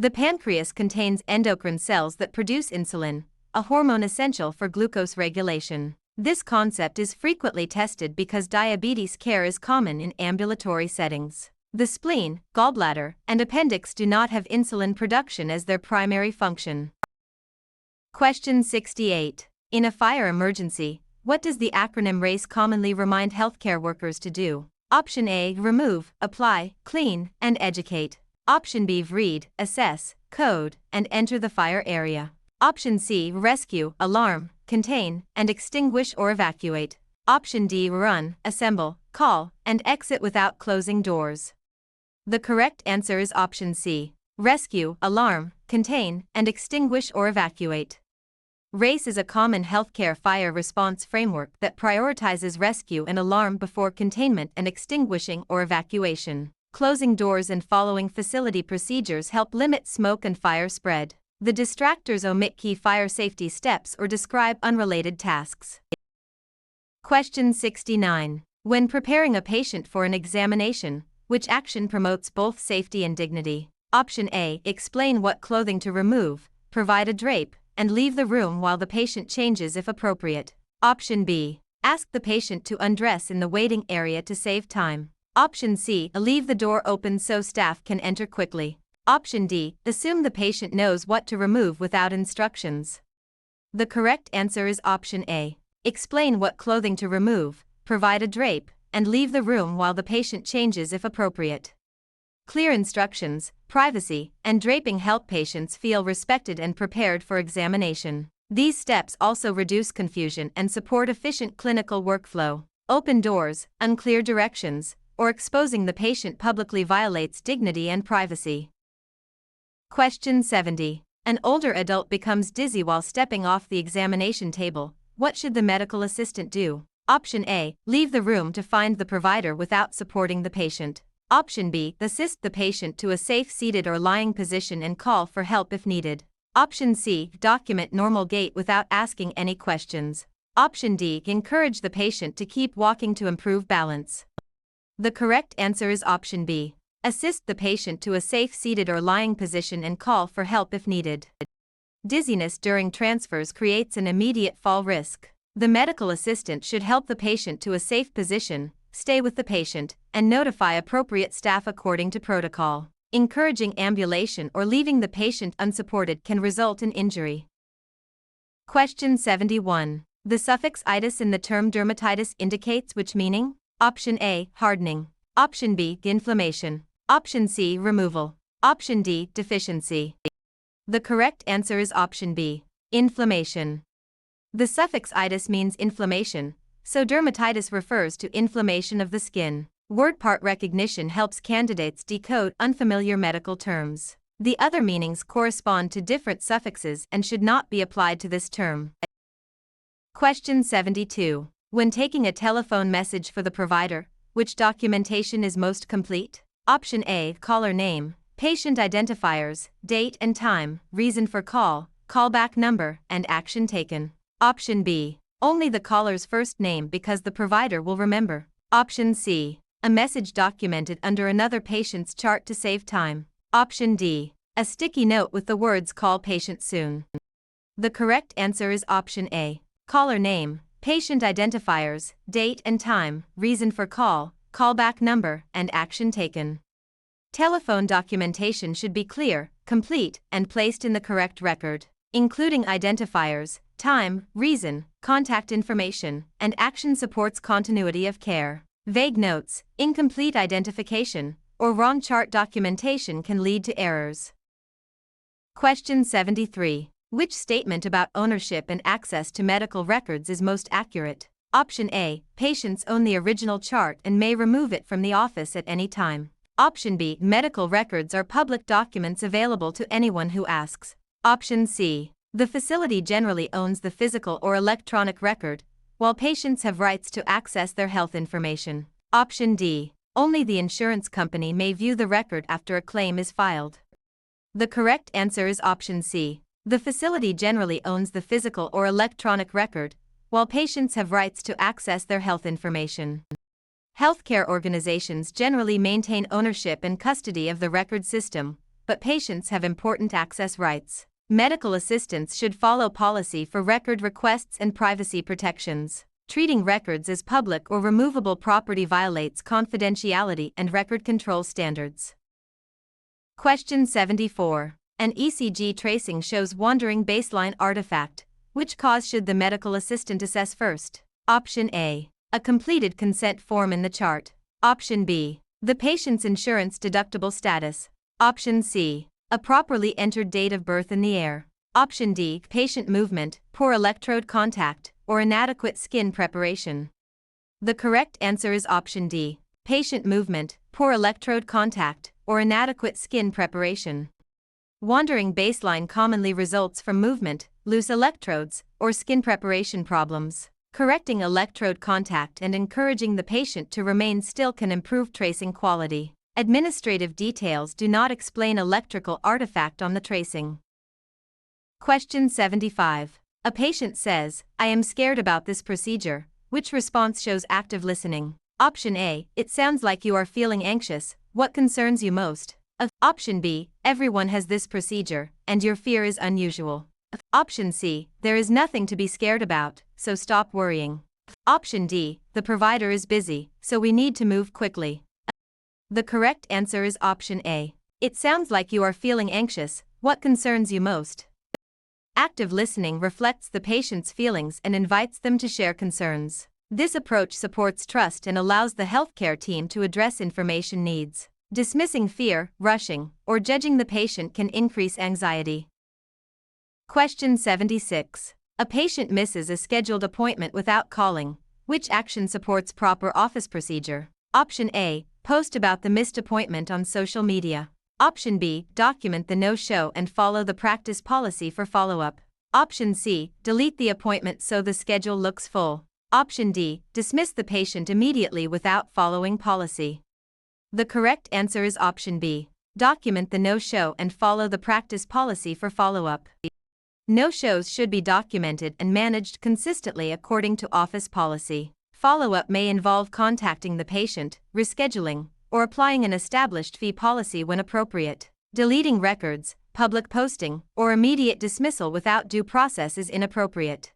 The pancreas contains endocrine cells that produce insulin, a hormone essential for glucose regulation. This concept is frequently tested because diabetes care is common in ambulatory settings. The spleen, gallbladder, and appendix do not have insulin production as their primary function. Question 68. In a fire emergency, what does the acronym RACE commonly remind healthcare workers to do? Option A. Remove, apply, clean, and educate. Option B. Read, assess, code, and enter the fire area. Option C. Rescue, alarm, contain, and extinguish or evacuate. Option D. Run, assemble, call, and exit without closing doors. The correct answer is option C. Rescue, alarm, contain, and extinguish or evacuate. RACE is a common healthcare fire response framework that prioritizes rescue and alarm before containment and extinguishing or evacuation. Closing doors and following facility procedures help limit smoke and fire spread. The distractors omit key fire safety steps or describe unrelated tasks. Question 69. When preparing a patient for an examination, which action promotes both safety and dignity? Option A. Explain what clothing to remove, provide a drape, and leave the room while the patient changes if appropriate. Option B. Ask the patient to undress in the waiting area to save time. Option C. Leave the door open so staff can enter quickly. Option D. Assume the patient knows what to remove without instructions. The correct answer is option A. Explain what clothing to remove, provide a drape, and leave the room while the patient changes if appropriate. Clear instructions, privacy, and draping help patients feel respected and prepared for examination. These steps also reduce confusion and support efficient clinical workflow. Open doors, unclear directions, or exposing the patient publicly violates dignity and privacy. Question 70. An older adult becomes dizzy while stepping off the examination table. What should the medical assistant do? Option A. Leave the room to find the provider without supporting the patient. Option B. Assist the patient to a safe seated or lying position and call for help if needed. Option C. Document normal gait without asking any questions. Option D. Encourage the patient to keep walking to improve balance. The correct answer is option B. Assist the patient to a safe seated or lying position and call for help if needed. Dizziness during transfers creates an immediate fall risk. The medical assistant should help the patient to a safe position, stay with the patient, and notify appropriate staff according to protocol. Encouraging ambulation or leaving the patient unsupported can result in injury. Question 71. The suffix itis in the term dermatitis indicates which meaning? Option A. Hardening. Option B. Inflammation. Option C. Removal. Option D. Deficiency. The correct answer is option B. Inflammation. The suffix itis means inflammation, so dermatitis refers to inflammation of the skin. Word part recognition helps candidates decode unfamiliar medical terms. The other meanings correspond to different suffixes and should not be applied to this term. Question 72. When taking a telephone message for the provider, which documentation is most complete? Option A. Caller name, patient identifiers, date and time, reason for call, callback number, and action taken. Option B. Only the caller's first name because the provider will remember. Option C. A message documented under another patient's chart to save time. Option D. A sticky note with the words "Call patient soon." The correct answer is option A. Caller name, patient identifiers, date and time, reason for call, callback number, and action taken. Telephone documentation should be clear, complete, and placed in the correct record, including identifiers, time, reason, contact information, and action supports continuity of care. Vague notes, incomplete identification, or wrong chart documentation can lead to errors. Question 73. Which statement about ownership and access to medical records is most accurate? Option A. Patients own the original chart and may remove it from the office at any time. Option B. Medical records are public documents available to anyone who asks. Option C. The facility generally owns the physical or electronic record, while patients have rights to access their health information. Option D. Only the insurance company may view the record after a claim is filed. The correct answer is option C. The facility generally owns the physical or electronic record, while patients have rights to access their health information. Healthcare organizations generally maintain ownership and custody of the record system, but patients have important access rights. Medical assistants should follow policy for record requests and privacy protections. Treating records as public or removable property violates confidentiality and record control standards. Question 74. An ECG tracing shows wandering baseline artifact. Which cause should the medical assistant assess first? Option A. A completed consent form in the chart. Option B. The patient's insurance deductible status. Option C. A properly entered date of birth in the air. Option D. Patient movement, poor electrode contact, or inadequate skin preparation. The correct answer is option D. Patient movement, poor electrode contact, or inadequate skin preparation. Wandering baseline commonly results from movement, loose electrodes, or skin preparation problems. Correcting electrode contact and encouraging the patient to remain still can improve tracing quality. Administrative details do not explain electrical artifact on the tracing. Question 75. A patient says, "I am scared about this procedure." Which response shows active listening? Option A. It sounds like you are feeling anxious. What concerns you most? Option B. Everyone has this procedure, and your fear is unusual. Option C. There is nothing to be scared about, so stop worrying. Option D. The provider is busy, so we need to move quickly. The correct answer is option A. It sounds like you are feeling anxious. What concerns you most? Active listening reflects the patient's feelings and invites them to share concerns. This approach supports trust and allows the healthcare team to address information needs. Dismissing fear, rushing, or judging the patient can increase anxiety. Question 76. A patient misses a scheduled appointment without calling. Which action supports proper office procedure? Option A. Post about the missed appointment on social media. Option B. Document the no-show and follow the practice policy for follow-up. Option C. Delete the appointment so the schedule looks full. Option D. Dismiss the patient immediately without following policy. The correct answer is option B. Document the no-show and follow the practice policy for follow-up. No-shows should be documented and managed consistently according to office policy. Follow-up may involve contacting the patient, rescheduling, or applying an established fee policy when appropriate. Deleting records, public posting, or immediate dismissal without due process is inappropriate.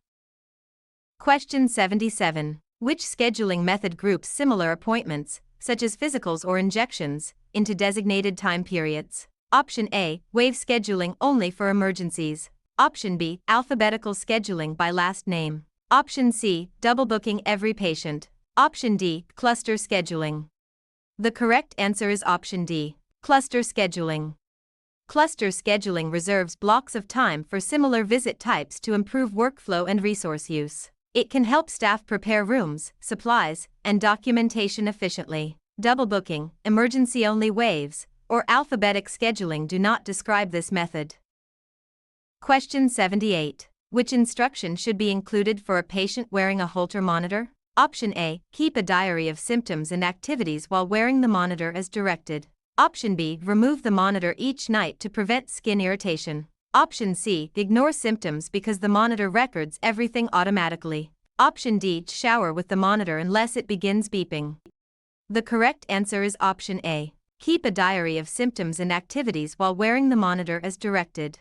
Question 77. Which scheduling method groups similar appointments, such as physicals or injections, into designated time periods? Option A. Wave scheduling only for emergencies. Option B. Alphabetical scheduling by last name. Option C. Double booking every patient. Option D. Cluster scheduling. The correct answer is option D. Cluster scheduling. Cluster scheduling reserves blocks of time for similar visit types to improve workflow and resource use. It can help staff prepare rooms, supplies, and documentation efficiently. Double booking, emergency-only waves, or alphabetic scheduling do not describe this method. Question 78. Which instruction should be included for a patient wearing a Holter monitor? Option A. Keep a diary of symptoms and activities while wearing the monitor as directed. Option B. Remove the monitor each night to prevent skin irritation. Option C. Ignore symptoms because the monitor records everything automatically. Option D. Shower with the monitor unless it begins beeping. The correct answer is option A. Keep a diary of symptoms and activities while wearing the monitor as directed.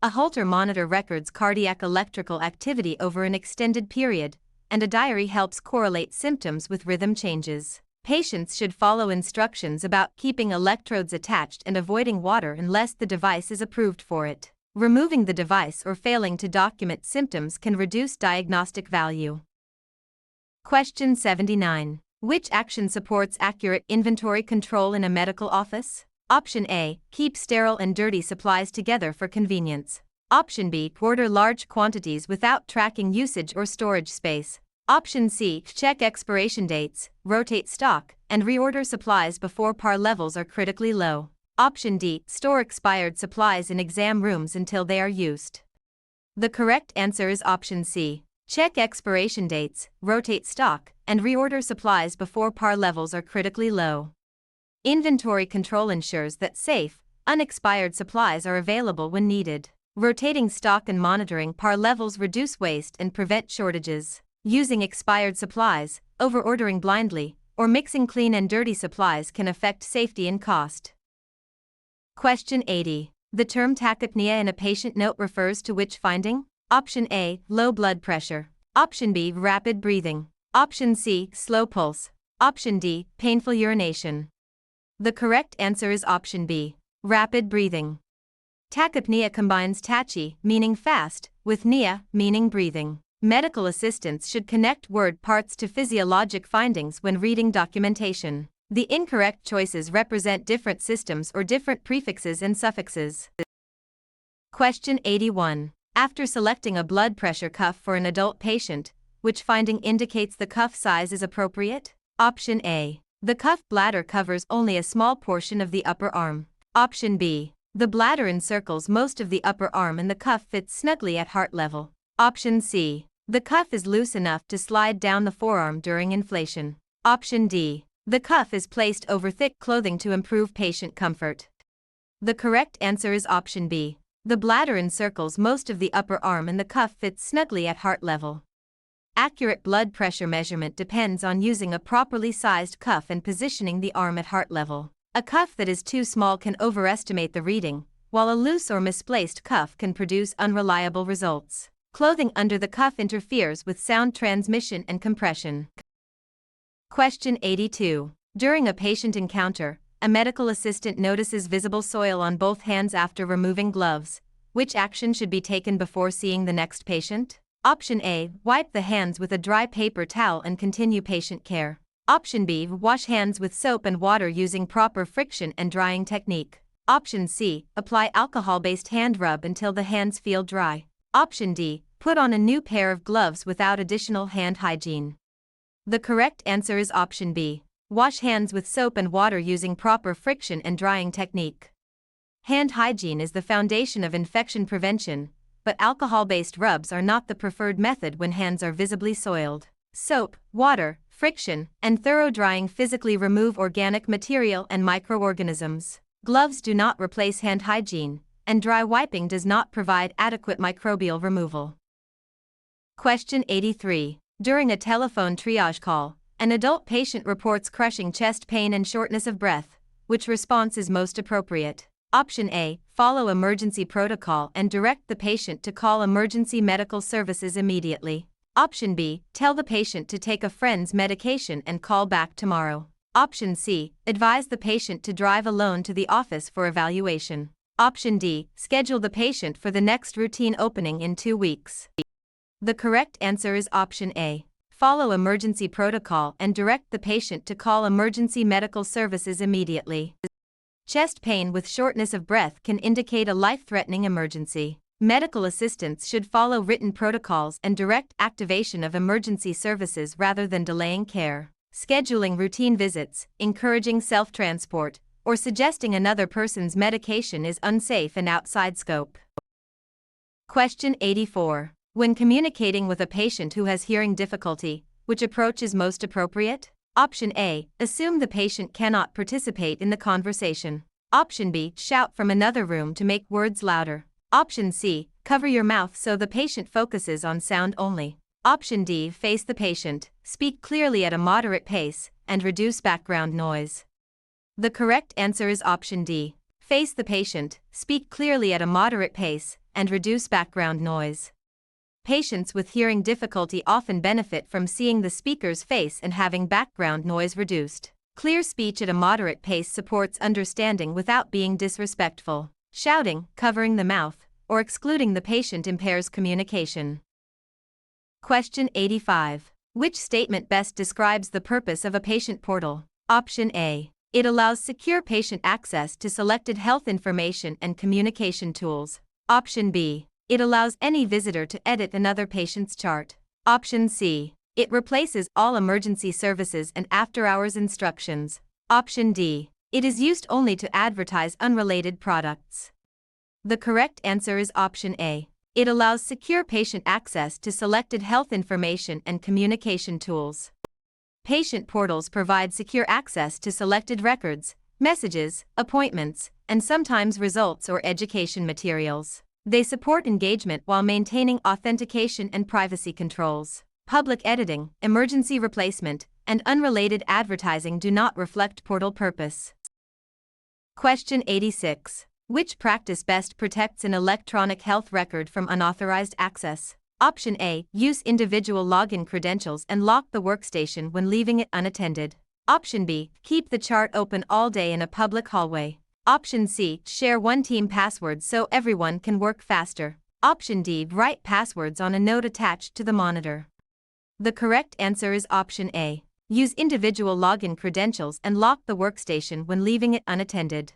A Holter monitor records cardiac electrical activity over an extended period, and a diary helps correlate symptoms with rhythm changes. Patients should follow instructions about keeping electrodes attached and avoiding water unless the device is approved for it. Removing the device or failing to document symptoms can reduce diagnostic value. Question 79. Which action supports accurate inventory control in a medical office? Option A. Keep sterile and dirty supplies together for convenience. Option B. Order large quantities without tracking usage or storage space. Option C. Check expiration dates, rotate stock, and reorder supplies before par levels are critically low. Option D. Store expired supplies in exam rooms until they are used. The correct answer is option C. Check expiration dates, rotate stock, and reorder supplies before par levels are critically low. Inventory control ensures that safe, unexpired supplies are available when needed. Rotating stock and monitoring par levels reduce waste and prevent shortages. Using expired supplies, overordering blindly, or mixing clean and dirty supplies can affect safety and cost. Question 80. The term tachypnea in a patient note refers to which finding? Option A. Low blood pressure. Option B. Rapid breathing. Option C. Slow pulse. Option D. Painful urination. The correct answer is option B. Rapid breathing. Tachypnea combines tachy, meaning fast, with pnea, meaning breathing. Medical assistants should connect word parts to physiologic findings when reading documentation. The incorrect choices represent different systems or different prefixes and suffixes. Question 81. After selecting a blood pressure cuff for an adult patient, which finding indicates the cuff size is appropriate? Option A. The cuff bladder covers only a small portion of the upper arm. Option B. The bladder encircles most of the upper arm and the cuff fits snugly at heart level. Option C. The cuff is loose enough to slide down the forearm during inflation. Option D. The cuff is placed over thick clothing to improve patient comfort. The correct answer is option B. The bladder encircles most of the upper arm and the cuff fits snugly at heart level. Accurate blood pressure measurement depends on using a properly sized cuff and positioning the arm at heart level. A cuff that is too small can overestimate the reading, while a loose or misplaced cuff can produce unreliable results. Clothing under the cuff interferes with sound transmission and compression. Question 82. During a patient encounter, a medical assistant notices visible soil on both hands after removing gloves. Which action should be taken before seeing the next patient? Option A. Wipe the hands with a dry paper towel and continue patient care. Option B. Wash hands with soap and water using proper friction and drying technique. Option C. Apply alcohol-based hand rub until the hands feel dry. Option D. Put on a new pair of gloves without additional hand hygiene. The correct answer is option B. Wash hands with soap and water using proper friction and drying technique. Hand hygiene is the foundation of infection prevention, but alcohol-based rubs are not the preferred method when hands are visibly soiled. Soap, water, friction, and thorough drying physically remove organic material and microorganisms. Gloves do not replace hand hygiene, and dry wiping does not provide adequate microbial removal. Question 83. During a telephone triage call, an adult patient reports crushing chest pain and shortness of breath. Which response is most appropriate? Option A. Follow emergency protocol and direct the patient to call emergency medical services immediately. Option B. Tell the patient to take a friend's medication and call back tomorrow. Option C. Advise the patient to drive alone to the office for evaluation. Option D. Schedule the patient for the next routine opening in 2 weeks. The correct answer is option A. Follow emergency protocol and direct the patient to call emergency medical services immediately. Chest pain with shortness of breath can indicate a life-threatening emergency. Medical assistants should follow written protocols and direct activation of emergency services rather than delaying care. Scheduling routine visits, encouraging self-transport, or suggesting another person's medication is unsafe and outside scope. Question 84. When communicating with a patient who has hearing difficulty, which approach is most appropriate? Option A. Assume the patient cannot participate in the conversation. Option B. Shout from another room to make words louder. Option C. Cover your mouth so the patient focuses on sound only. Option D. Face the patient, speak clearly at a moderate pace, and reduce background noise. The correct answer is option D. Face the patient, speak clearly at a moderate pace, and reduce background noise. Patients with hearing difficulty often benefit from seeing the speaker's face and having background noise reduced. Clear speech at a moderate pace supports understanding without being disrespectful. Shouting, covering the mouth, or excluding the patient impairs communication. Question 85. Which statement best describes the purpose of a patient portal? Option A. It allows secure patient access to selected health information and communication tools. Option B. It allows any visitor to edit another patient's chart. Option C. It replaces all emergency services and after-hours instructions. Option D. It is used only to advertise unrelated products. The correct answer is option A. It allows secure patient access to selected health information and communication tools. Patient portals provide secure access to selected records, messages, appointments, and sometimes results or education materials. They support engagement while maintaining authentication and privacy controls. Public editing, emergency replacement, and unrelated advertising do not reflect portal purpose. Question 86. Which practice best protects an electronic health record from unauthorized access? Option A. Use individual login credentials and lock the workstation when leaving it unattended. Option B. Keep the chart open all day in a public hallway. Option C. Share one team password so everyone can work faster. Option D. Write passwords on a note attached to the monitor. The correct answer is option A. Use individual login credentials and lock the workstation when leaving it unattended.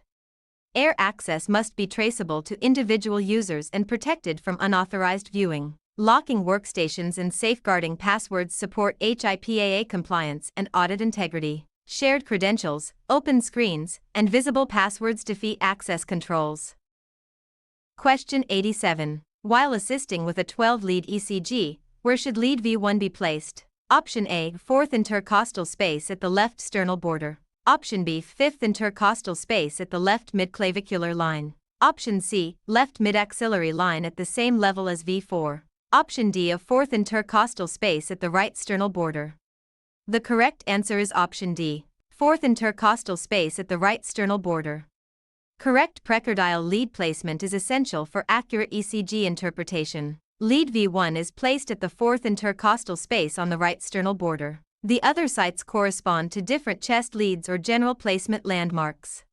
Air access must be traceable to individual users and protected from unauthorized viewing. Locking workstations and safeguarding passwords support HIPAA compliance and audit integrity. Shared credentials, open screens, and visible passwords defeat access controls. Question 87. While assisting with a 12-lead ECG, where should lead V1 be placed? Option A. Fourth intercostal space at the left sternal border. Option B. Fifth intercostal space at the left midclavicular line. Option C. Left midaxillary line at the same level as V4. Option D. A fourth intercostal space at the right sternal border. The correct answer is option D. Fourth intercostal space at the right sternal border. Correct precordial lead placement is essential for accurate ECG interpretation. Lead V1 is placed at the fourth intercostal space on the right sternal border. The other sites correspond to different chest leads or general placement landmarks.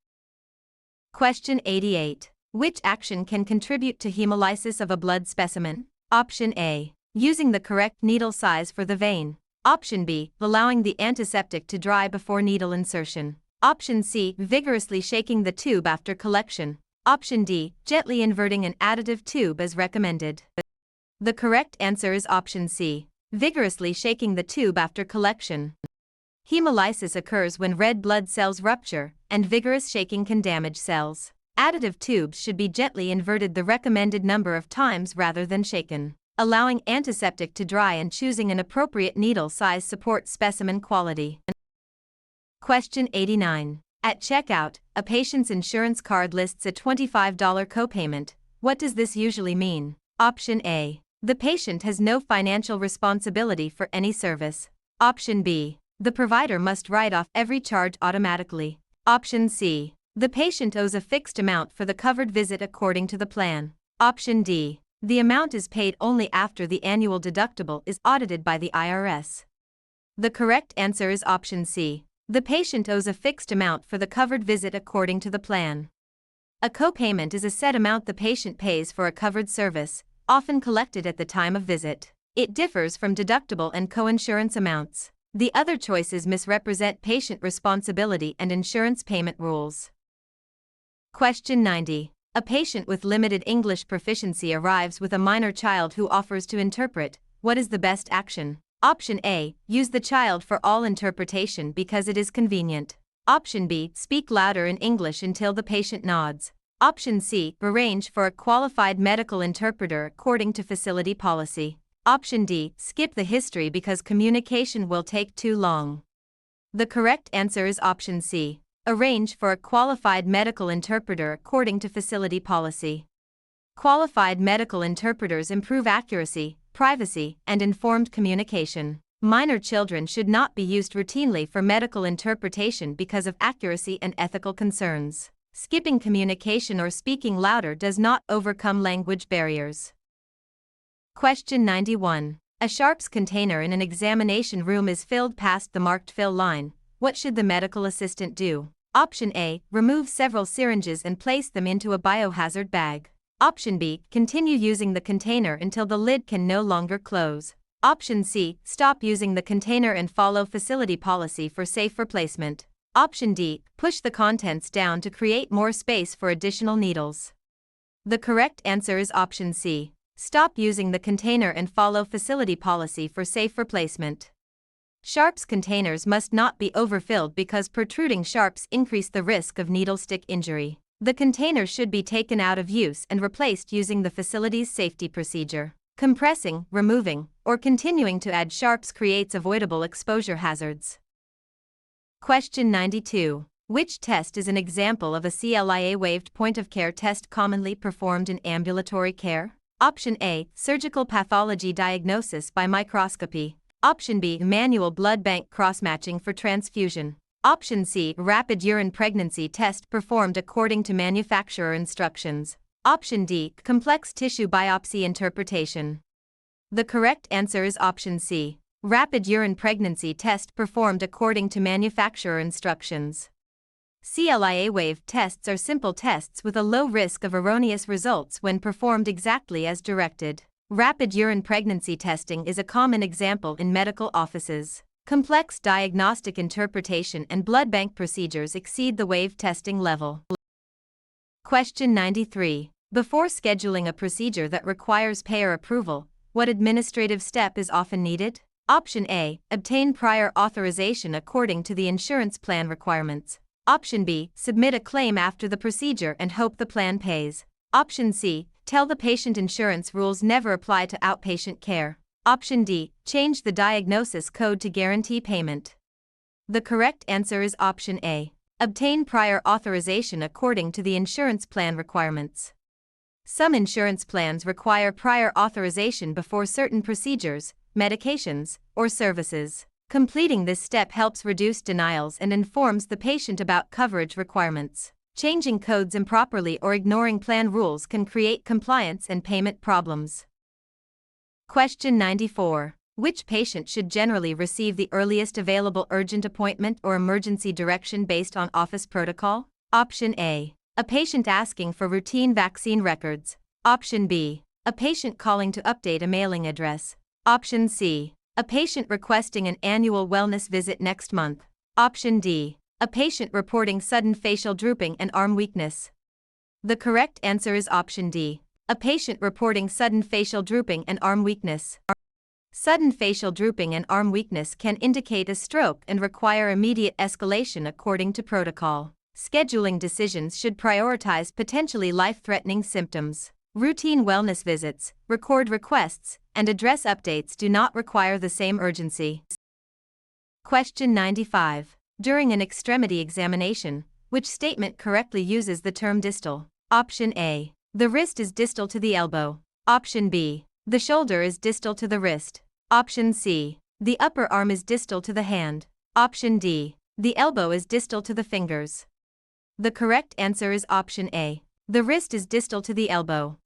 Question 88. Which action can contribute to hemolysis of a blood specimen? Option A. Using the correct needle size for the vein. Option B. Allowing the antiseptic to dry before needle insertion. Option C. Vigorously shaking the tube after collection. Option D. Gently inverting an additive tube as recommended. The correct answer is option C. Vigorously shaking the tube after collection. Hemolysis occurs when red blood cells rupture, and vigorous shaking can damage cells. Additive tubes should be gently inverted the recommended number of times rather than shaken. Allowing antiseptic to dry and choosing an appropriate needle size supports specimen quality. Question 89. At checkout, a patient's insurance card lists a $25 copayment. What does this usually mean? Option A. The patient has no financial responsibility for any service. Option B. The provider must write off every charge automatically. Option C. The patient owes a fixed amount for the covered visit according to the plan. Option D. The amount is paid only after the annual deductible is audited by the IRS. The correct answer is option C. The patient owes a fixed amount for the covered visit according to the plan. A copayment is a set amount the patient pays for a covered service, often collected at the time of visit. It differs from deductible and coinsurance amounts. The other choices misrepresent patient responsibility and insurance payment rules. Question 90. A patient with limited English proficiency arrives with a minor child who offers to interpret. What is the best action? Option A. Use the child for all interpretation because it is convenient. Option B. Speak louder in English until the patient nods. Option C. Arrange for a qualified medical interpreter according to facility policy. Option D. Skip the history because communication will take too long. The correct answer is option C. Arrange for a qualified medical interpreter according to facility policy. Qualified medical interpreters improve accuracy, privacy, and informed communication. Minor children should not be used routinely for medical interpretation because of accuracy and ethical concerns. Skipping communication or speaking louder does not overcome language barriers. Question 91. A sharps container in an examination room is filled past the marked fill line. What should the medical assistant do? Option A. Remove several syringes and place them into a biohazard bag. Option B. Continue using the container until the lid can no longer close. Option C. Stop using the container and follow facility policy for safe replacement. Option D. Push the contents down to create more space for additional needles. The correct answer is option C. Stop using the container and follow facility policy for safe replacement. Sharps containers must not be overfilled because protruding sharps increase the risk of needle stick injury. The container should be taken out of use and replaced using the facility's safety procedure. Compressing, removing, or continuing to add sharps creates avoidable exposure hazards. Question 92. Which test is an example of a CLIA-waived point-of-care test commonly performed in ambulatory care? Option A. Surgical pathology diagnosis by microscopy. Option B. Manual blood bank cross-matching for transfusion. Option C. Rapid urine pregnancy test performed according to manufacturer instructions. Option D. Complex tissue biopsy interpretation. The correct answer is option C. Rapid urine pregnancy test performed according to manufacturer instructions. CLIA-waived tests are simple tests with a low risk of erroneous results when performed exactly as directed. Rapid urine pregnancy testing is a common example in medical offices. Complex diagnostic interpretation and blood bank procedures exceed the waived testing level. Question 93. Before scheduling a procedure that requires payer approval, what administrative step is often needed? Option A. Obtain prior authorization according to the insurance plan requirements. Option B. Submit a claim after the procedure and hope the plan pays. Option C. Tell the patient insurance rules never apply to outpatient care. Option D. Change the diagnosis code to guarantee payment. The correct answer is option A. Obtain prior authorization according to the insurance plan requirements. Some insurance plans require prior authorization before certain procedures, medications, or services. Completing this step helps reduce denials and informs the patient about coverage requirements. Changing codes improperly or ignoring plan rules can create compliance and payment problems. Question 94. Which patient should generally receive the earliest available urgent appointment or emergency direction based on office protocol? Option A. A patient asking for routine vaccine records. Option B. A patient calling to update a mailing address. Option C. A patient requesting an annual wellness visit next month. Option D. A patient reporting sudden facial drooping and arm weakness. The correct answer is option D. A patient reporting sudden facial drooping and arm weakness. Sudden facial drooping and arm weakness can indicate a stroke and require immediate escalation according to protocol. Scheduling decisions should prioritize potentially life-threatening symptoms. Routine wellness visits, record requests, and address updates do not require the same urgency. Question 95. During an extremity examination, which statement correctly uses the term distal? Option A. The wrist is distal to the elbow. Option B. The shoulder is distal to the wrist. Option C. The upper arm is distal to the hand. Option D. The elbow is distal to the fingers. The correct answer is option A. The wrist is distal to the elbow.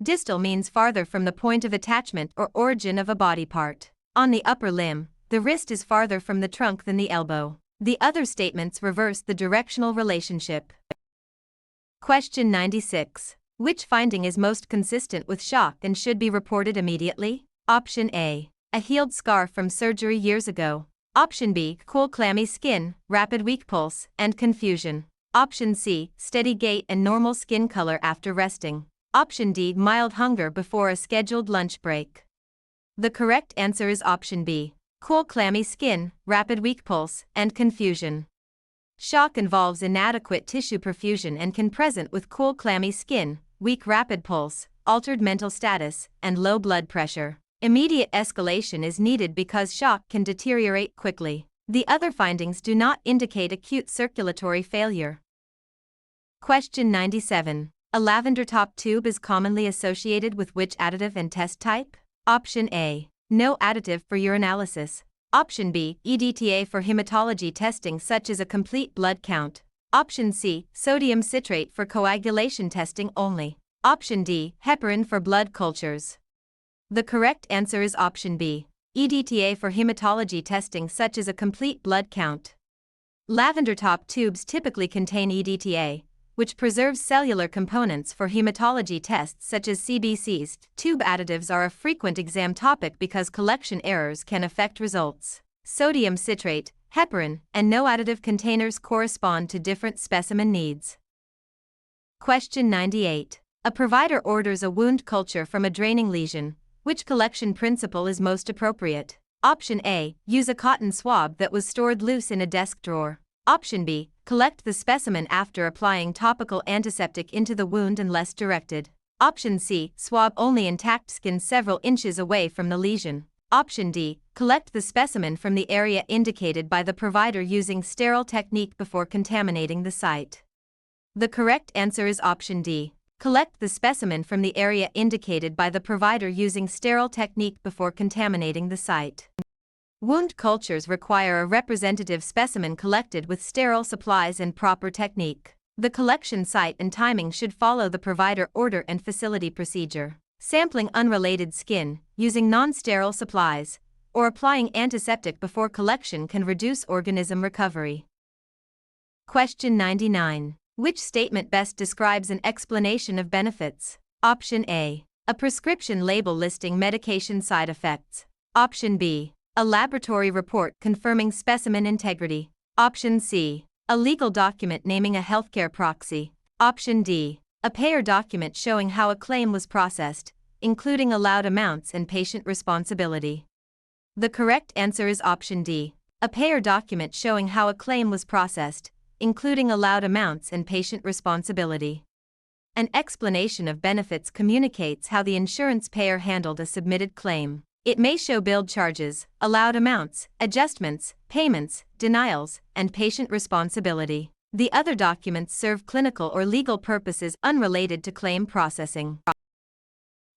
Distal means farther from the point of attachment or origin of a body part. On the upper limb, the wrist is farther from the trunk than the elbow. The other statements reverse the directional relationship. Question 96. Which finding is most consistent with shock and should be reported immediately? Option A. A healed scar from surgery years ago. Option B. Cool clammy skin, rapid weak pulse, and confusion. Option C. Steady gait and normal skin color after resting. Option D. Mild hunger before a scheduled lunch break. The correct answer is option B. Cool clammy skin, rapid weak pulse, and confusion. Shock involves inadequate tissue perfusion and can present with cool clammy skin, weak rapid pulse, altered mental status, and low blood pressure. Immediate escalation is needed because shock can deteriorate quickly. The other findings do not indicate acute circulatory failure. Question 97. A lavender top tube is commonly associated with which additive and test type? Option A. No additive for urinalysis. Option B. EDTA for hematology testing such as a complete blood count. Option C. Sodium citrate for coagulation testing only. Option D. Heparin for blood cultures. The correct answer is option B. EDTA for hematology testing such as a complete blood count. Lavender top tubes typically contain EDTA, which preserves cellular components for hematology tests such as CBCs. Tube additives are a frequent exam topic because collection errors can affect results. Sodium citrate, heparin, and no additive containers correspond to different specimen needs. Question 98. A provider orders a wound culture from a draining lesion. Which collection principle is most appropriate? Option A. Use a cotton swab that was stored loose in a desk drawer. Option B. Collect the specimen after applying topical antiseptic into the wound unless directed. Option C. Swab only intact skin several inches away from the lesion. Option D. Collect the specimen from the area indicated by the provider using sterile technique before contaminating the site. The correct answer is option D. Collect the specimen from the area indicated by the provider using sterile technique before contaminating the site. Wound cultures require a representative specimen collected with sterile supplies and proper technique. The collection site and timing should follow the provider order and facility procedure. Sampling unrelated skin, using non-sterile supplies, or applying antiseptic before collection can reduce organism recovery. Question 99. Which statement best describes an explanation of benefits? Option A. A prescription label listing medication side effects. Option B. A laboratory report confirming specimen integrity. Option C. A legal document naming a healthcare proxy. Option D. A payer document showing how a claim was processed, including allowed amounts and patient responsibility. The correct answer is option D. A payer document showing how a claim was processed, including allowed amounts and patient responsibility. An explanation of benefits communicates how the insurance payer handled a submitted claim. It may show billed charges, allowed amounts, adjustments, payments, denials, and patient responsibility. The other documents serve clinical or legal purposes unrelated to claim processing.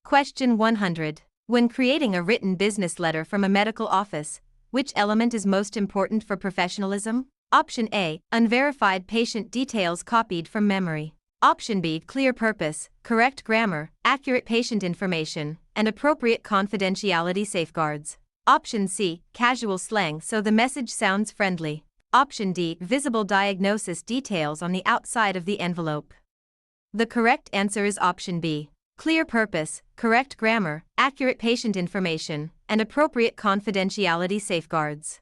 Question 100. When creating a written business letter from a medical office, which element is most important for professionalism? Option A. Unverified patient details copied from memory. Option B. Clear purpose, correct grammar, accurate patient information, and appropriate confidentiality safeguards. Option C. Casual slang so the message sounds friendly. Option D. Visible diagnosis details on the outside of the envelope. The correct answer is option B. Clear purpose, correct grammar, accurate patient information, and appropriate confidentiality safeguards.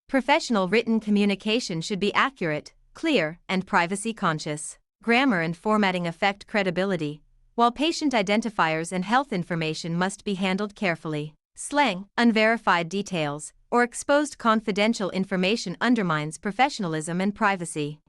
Professional written communication should be accurate, clear, and privacy-conscious. Grammar and formatting affect credibility, while patient identifiers and health information must be handled carefully. Slang, unverified details, or exposed confidential information undermines professionalism and privacy.